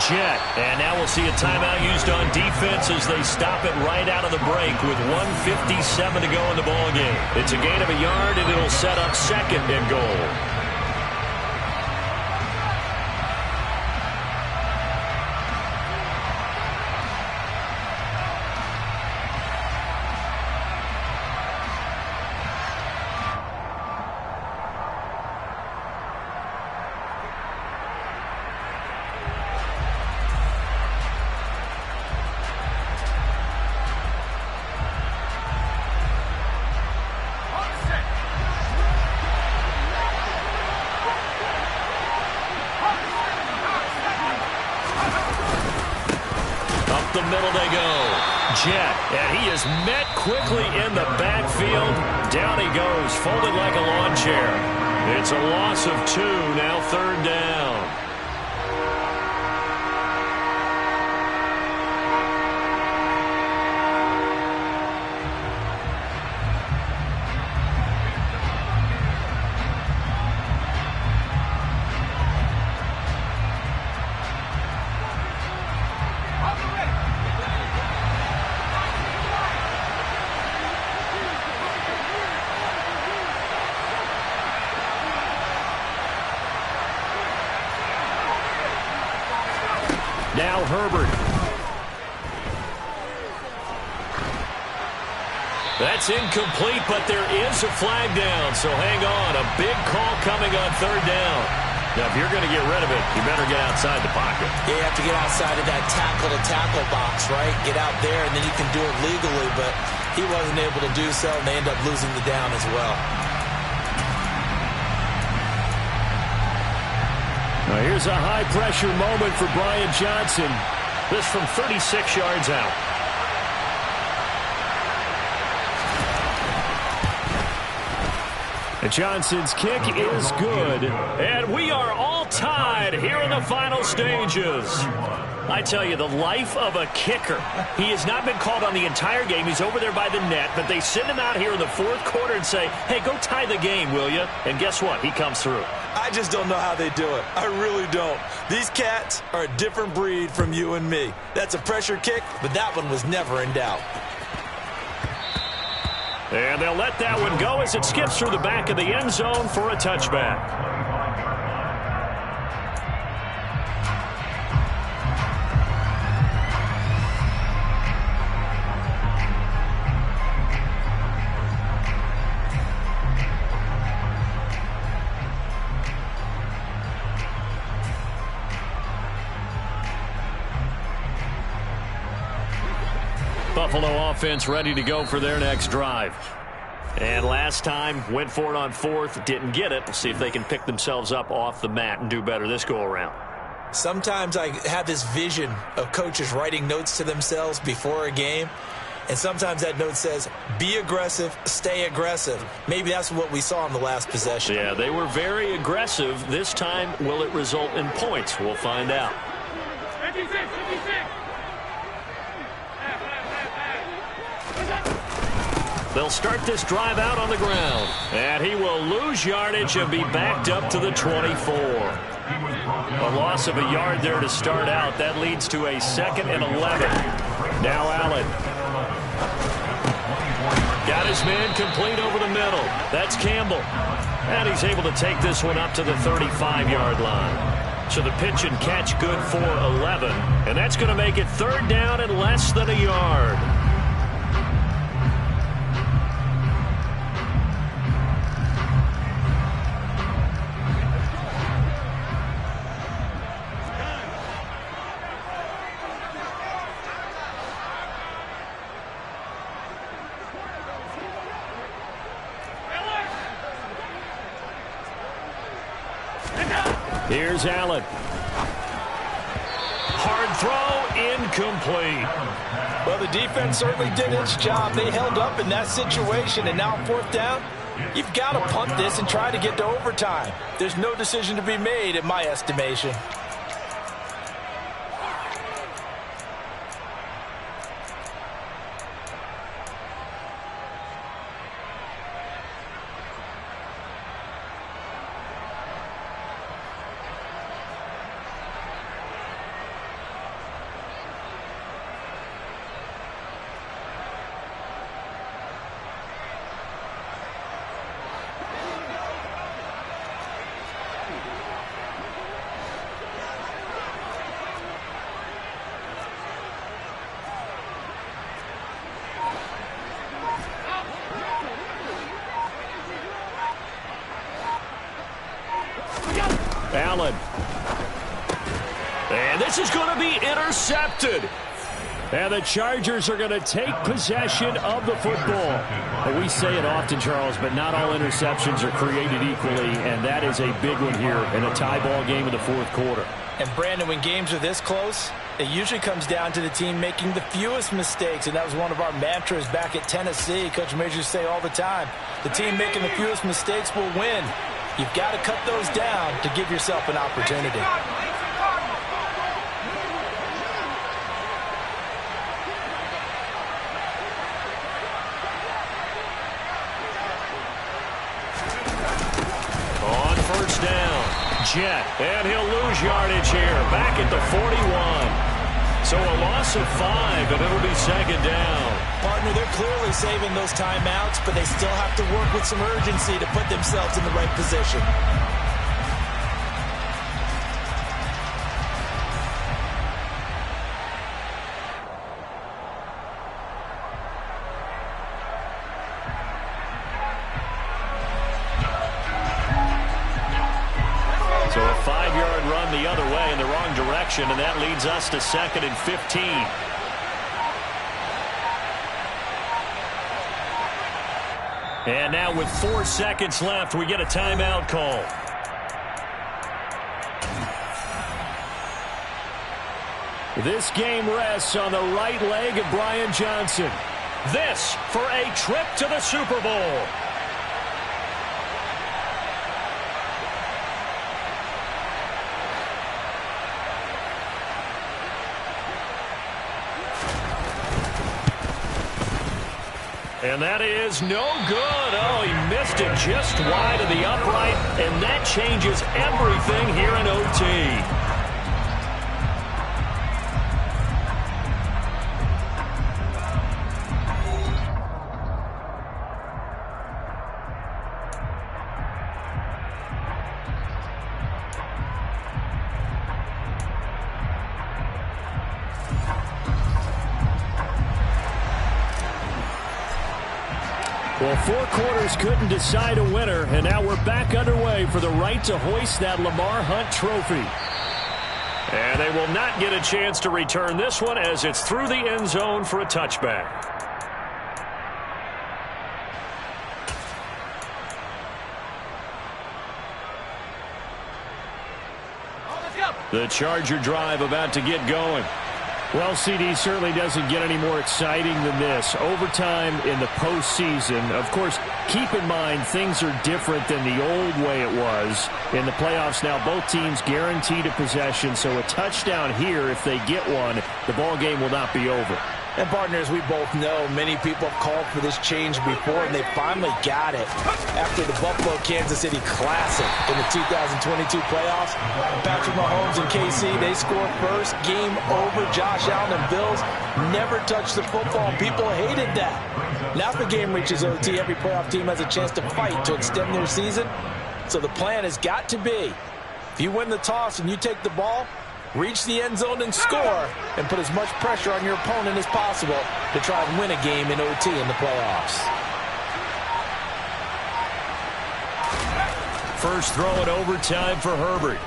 Jet, and now we'll see a timeout used on defense as they stop it right out of the break with 1:57 to go in the ballgame. It's a gain of a yard, and it'll set up second and goal. The middle they go. Jet, and he is met quickly in the backfield. Down he goes, folded like a lawn chair. It's a loss of 2, now third down. Now Herbert. That's incomplete, but there is a flag down, so hang on. A big call coming on third down. Now, if you're going to get rid of it, you better get outside the pocket. Yeah, you have to get outside of that tackle-to-tackle box, right? Get out there, and then you can do it legally, but he wasn't able to do so, and they end up losing the down as well. Now here's a high-pressure moment for Brian Johnson. This from 36 yards out. And Johnson's kick is good. And we are all tied here in the final stages. I tell you, the life of a kicker. He has not been called on the entire game. He's over there by the net, but they send him out here in the fourth quarter and say, hey, go tie the game, will you? And guess what? He comes through. I just don't know how they do it. I really don't. These cats are a different breed from you and me. That's a pressure kick, but that one was never in doubt. And they'll let that one go as it skips through the back of the end zone for a touchback. Buffalo offense ready to go for their next drive. And last time, went for it on fourth, didn't get it. We'll see if they can pick themselves up off the mat and do better this go-around. Sometimes I have this vision of coaches writing notes to themselves before a game, and sometimes that note says, be aggressive, stay aggressive. Maybe that's what we saw in the last possession. Yeah, they were very aggressive. This time, will it result in points? We'll find out. 56, 56. They'll start this drive out on the ground. And he will lose yardage and be backed up to the 24. A loss of a yard there to start out. That leads to a 2nd and 11. Now Allen. Got his man complete over the middle. That's Campbell. And he's able to take this one up to the 35-yard line. So the pitch and catch good for 11. And that's going to make it 3rd down and less than a yard. Here's Allen. Hard throw, incomplete. Well, the defense certainly did its job. They held up in that situation, and now 4th down, you've got to punt this and try to get to overtime. There's no decision to be made in my estimation. Allen. And this is going to be intercepted. And the Chargers are going to take possession of the football. And we say it often, Charles, but not all interceptions are created equally, and that is a big one here in a tie ball game in the 4th quarter. And, Brandon, when games are this close, it usually comes down to the team making the fewest mistakes, and that was one of our mantras back at Tennessee. Coach Majors say all the time, the team making the fewest mistakes will win. You've got to cut those down to give yourself an opportunity. On 1st down, Jet, and he'll lose yardage here, back at the 41. So a loss of 5, and it'll be 2nd down. Partner, they're clearly saving those timeouts, but they still have to work with some urgency to put themselves in the right position. So a 5-yard run the other way in the wrong direction, and that leads us to 2nd and 15. And now with 4 seconds left, we get a timeout call. This game rests on the right leg of Brian Johnson. This for a trip to the Super Bowl. And that is no good. Oh, he missed it just wide of the upright, and that changes everything here in OT. Well, 4 quarters couldn't decide a winner, and now we're back underway for the right to hoist that Lamar Hunt trophy. And they will not get a chance to return this one as it's through the end zone for a touchback. The Charger drive about to get going. Well, CD, certainly doesn't get any more exciting than this. Overtime in the postseason. Of course, keep in mind things are different than the old way it was. In the playoffs now, both teams guaranteed a possession, so a touchdown here, if they get one, the ball game will not be over. And partners, we both know many people have called for this change before, and they finally got it after the Buffalo-Kansas City Classic in the 2022 playoffs. Patrick Mahomes and KC, they scored first. Game over. Josh Allen and Bills never touched the football. People hated that. Now if the game reaches OT, every playoff team has a chance to fight to extend their season. So the plan has got to be, if you win the toss and you take the ball, reach the end zone and score, and put as much pressure on your opponent as possible to try and win a game in OT in the playoffs. First throw in overtime for Herbert.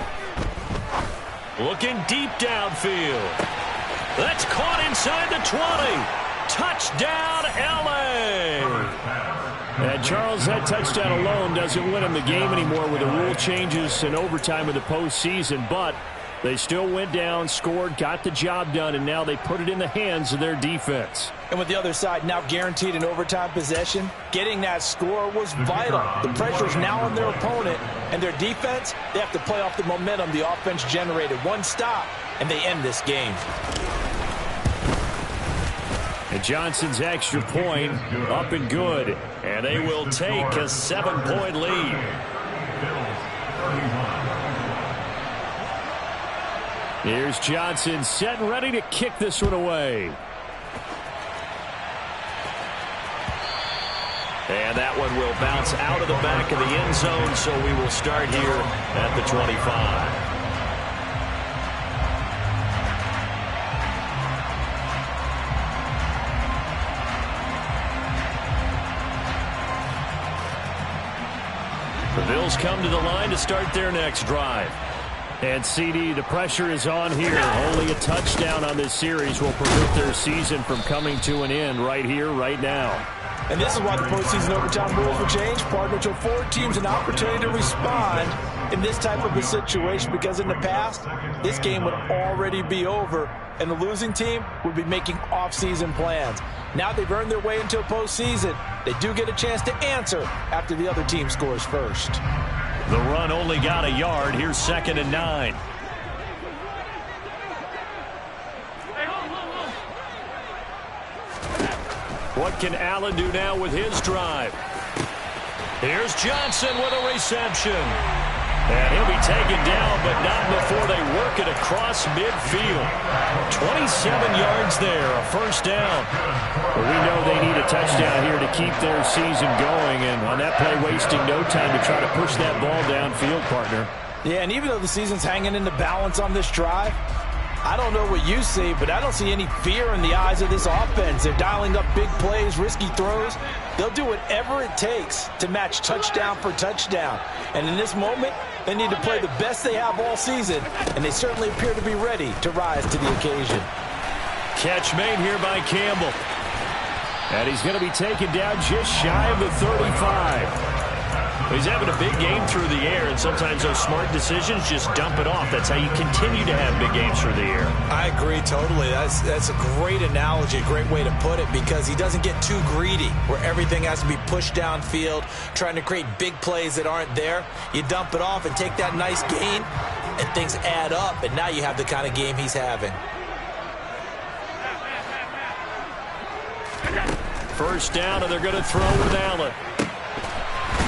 Looking deep downfield. That's caught inside the 20. Touchdown, L.A. And Charles, that touchdown alone doesn't win him the game anymore with the rule changes in overtime of the postseason, but they still went down, scored, got the job done, and now they put it in the hands of their defense. And with the other side now guaranteed an overtime possession, getting that score was vital. The pressure is now on their opponent, and their defense, they have to play off the momentum the offense generated. One stop, and they end this game. And Johnson's extra point up and good, and they will take a 7-point lead. Here's Johnson set and ready to kick this one away. And that one will bounce out of the back of the end zone, so we will start here at the 25. The Bills come to the line to start their next drive. And CD, the pressure is on here. Only a touchdown on this series will prevent their season from coming to an end right here, right now. And this is why the postseason overtime rules will change, partner, to afford teams an opportunity to respond in this type of a situation, because in the past, this game would already be over, and the losing team would be making off-season plans. Now they've earned their way into a postseason. They do get a chance to answer after the other team scores first. The run only got a yard. Here's 2nd and 9. What can Allen do now with his drive? Here's Johnson with a reception. And he'll be taken down, but not before they work it across midfield. 27 yards there, a first down. But we know they need a touchdown here to keep their season going, and on that play, wasting no time to try to push that ball downfield, partner. Yeah, and even though the season's hanging in the balance on this drive, I don't know what you see, but I don't see any fear in the eyes of this offense. They're dialing up big plays, risky throws. They'll do whatever it takes to match touchdown for touchdown. And in this moment, they need to play the best they have all season, and they certainly appear to be ready to rise to the occasion. Catch made here by Campbell. And he's going to be taken down just shy of the 35. He's having a big game through the air, and sometimes those smart decisions just dump it off. That's how you continue to have big games through the air. I agree totally. That's a great analogy, a great way to put it, because he doesn't get too greedy where everything has to be pushed downfield, trying to create big plays that aren't there. You dump it off and take that nice gain, and things add up, and now you have the kind of game he's having. First down, and they're going to throw with Allen.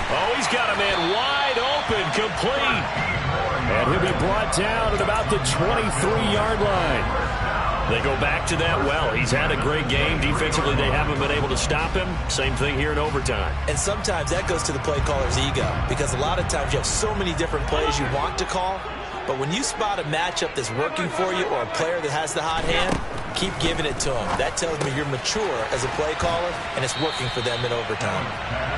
Oh, he's got a man wide open, complete. And he'll be brought down at about the 23-yard line. They go back to that well. He's had a great game. Defensively, they haven't been able to stop him. Same thing here in overtime. And sometimes that goes to the play caller's ego, because a lot of times you have so many different plays you want to call, but when you spot a matchup that's working for you or a player that has the hot hand, keep giving it to him. That tells me you're mature as a play caller, and it's working for them in overtime.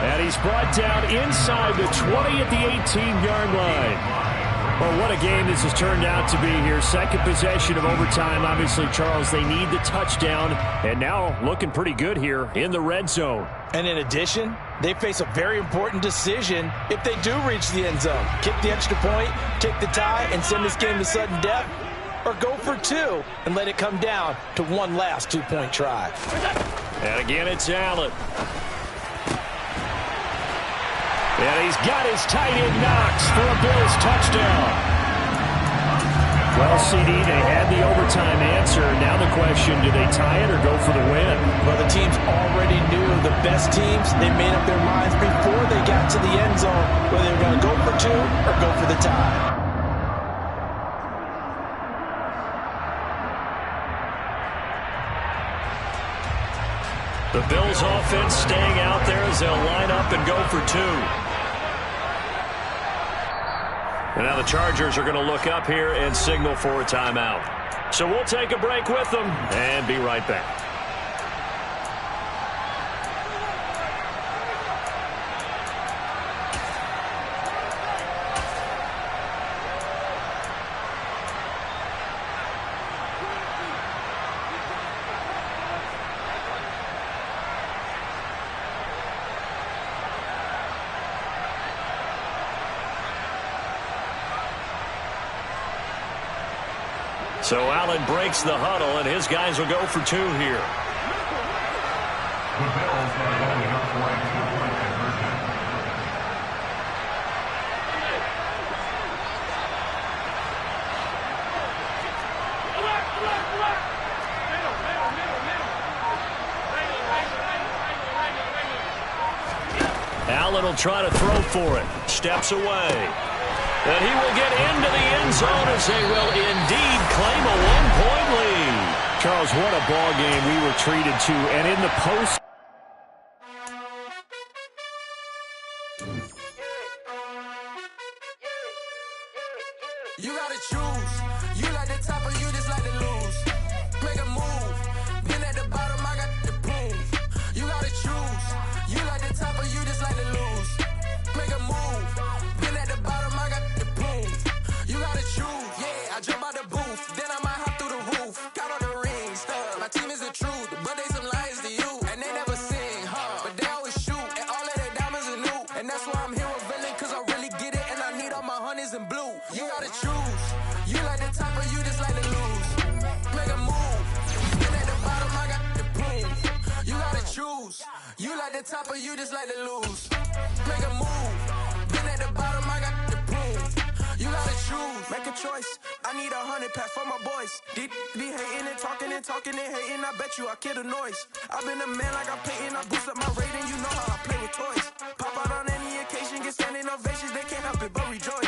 And he's brought down inside the 20 at the 18-yard line. Well, what a game this has turned out to be here. Second possession of overtime. Obviously, Charles, they need the touchdown, and now looking pretty good here in the red zone. And in addition, they face a very important decision if they do reach the end zone. Kick the extra point, kick the tie, and send this game to sudden death, or go for two and let it come down to one last two-point try. And again, it's Allen. And he's got his tight end Knox for a Bills touchdown. Well, CD, they had the overtime answer. Now the question, do they tie it or go for the win? Well, the teams already knew the best teams. They made up their minds before they got to the end zone whether they were going to go for two or go for the tie. The Bills offense staying out there as they'll line up and go for two. And now the Chargers are going to look up here and signal for a timeout. So we'll take a break with them and be right back. So Allen breaks the huddle, and his guys will go for two here. The Bills are loading up for a two-point conversion. Allen will try to throw for it. Steps away. And he will get into the end zone as they will indeed claim a one-point lead. Charles, what a ball game we were treated to. And in the post. You gotta choose. You like the top or you just like to lose. Make a move. Been at the bottom, I got the boom. You gotta choose. You like the top or you just like to lose. Make a move. Been at the bottom, I got the boom. You gotta choose. Yeah, I jump out the booth. Then I might hop through the roof. Got on the ring stuff. My team is the truth, but they some liars to you. And they never sing, but they always shoot. And all of their diamonds are new. And that's why I'm here with villain, cause I really get it. And I need all my honeys in blue. You gotta choose. You like the top or you just like to lose. Make a move. Been at the bottom, I got the boom. You gotta choose. You like the top or you just like to lose. Make a move. Been at the bottom, I got the boom. You gotta choose. Make a choice. I need 100 pack for my boys. Be hating and talking and hating. I bet you I kill the noise. I've been a man like I'm Peyton. I boost up my rating. You know how I play with toys. Pop out on any occasion, get standing ovations. They can't help it but rejoice.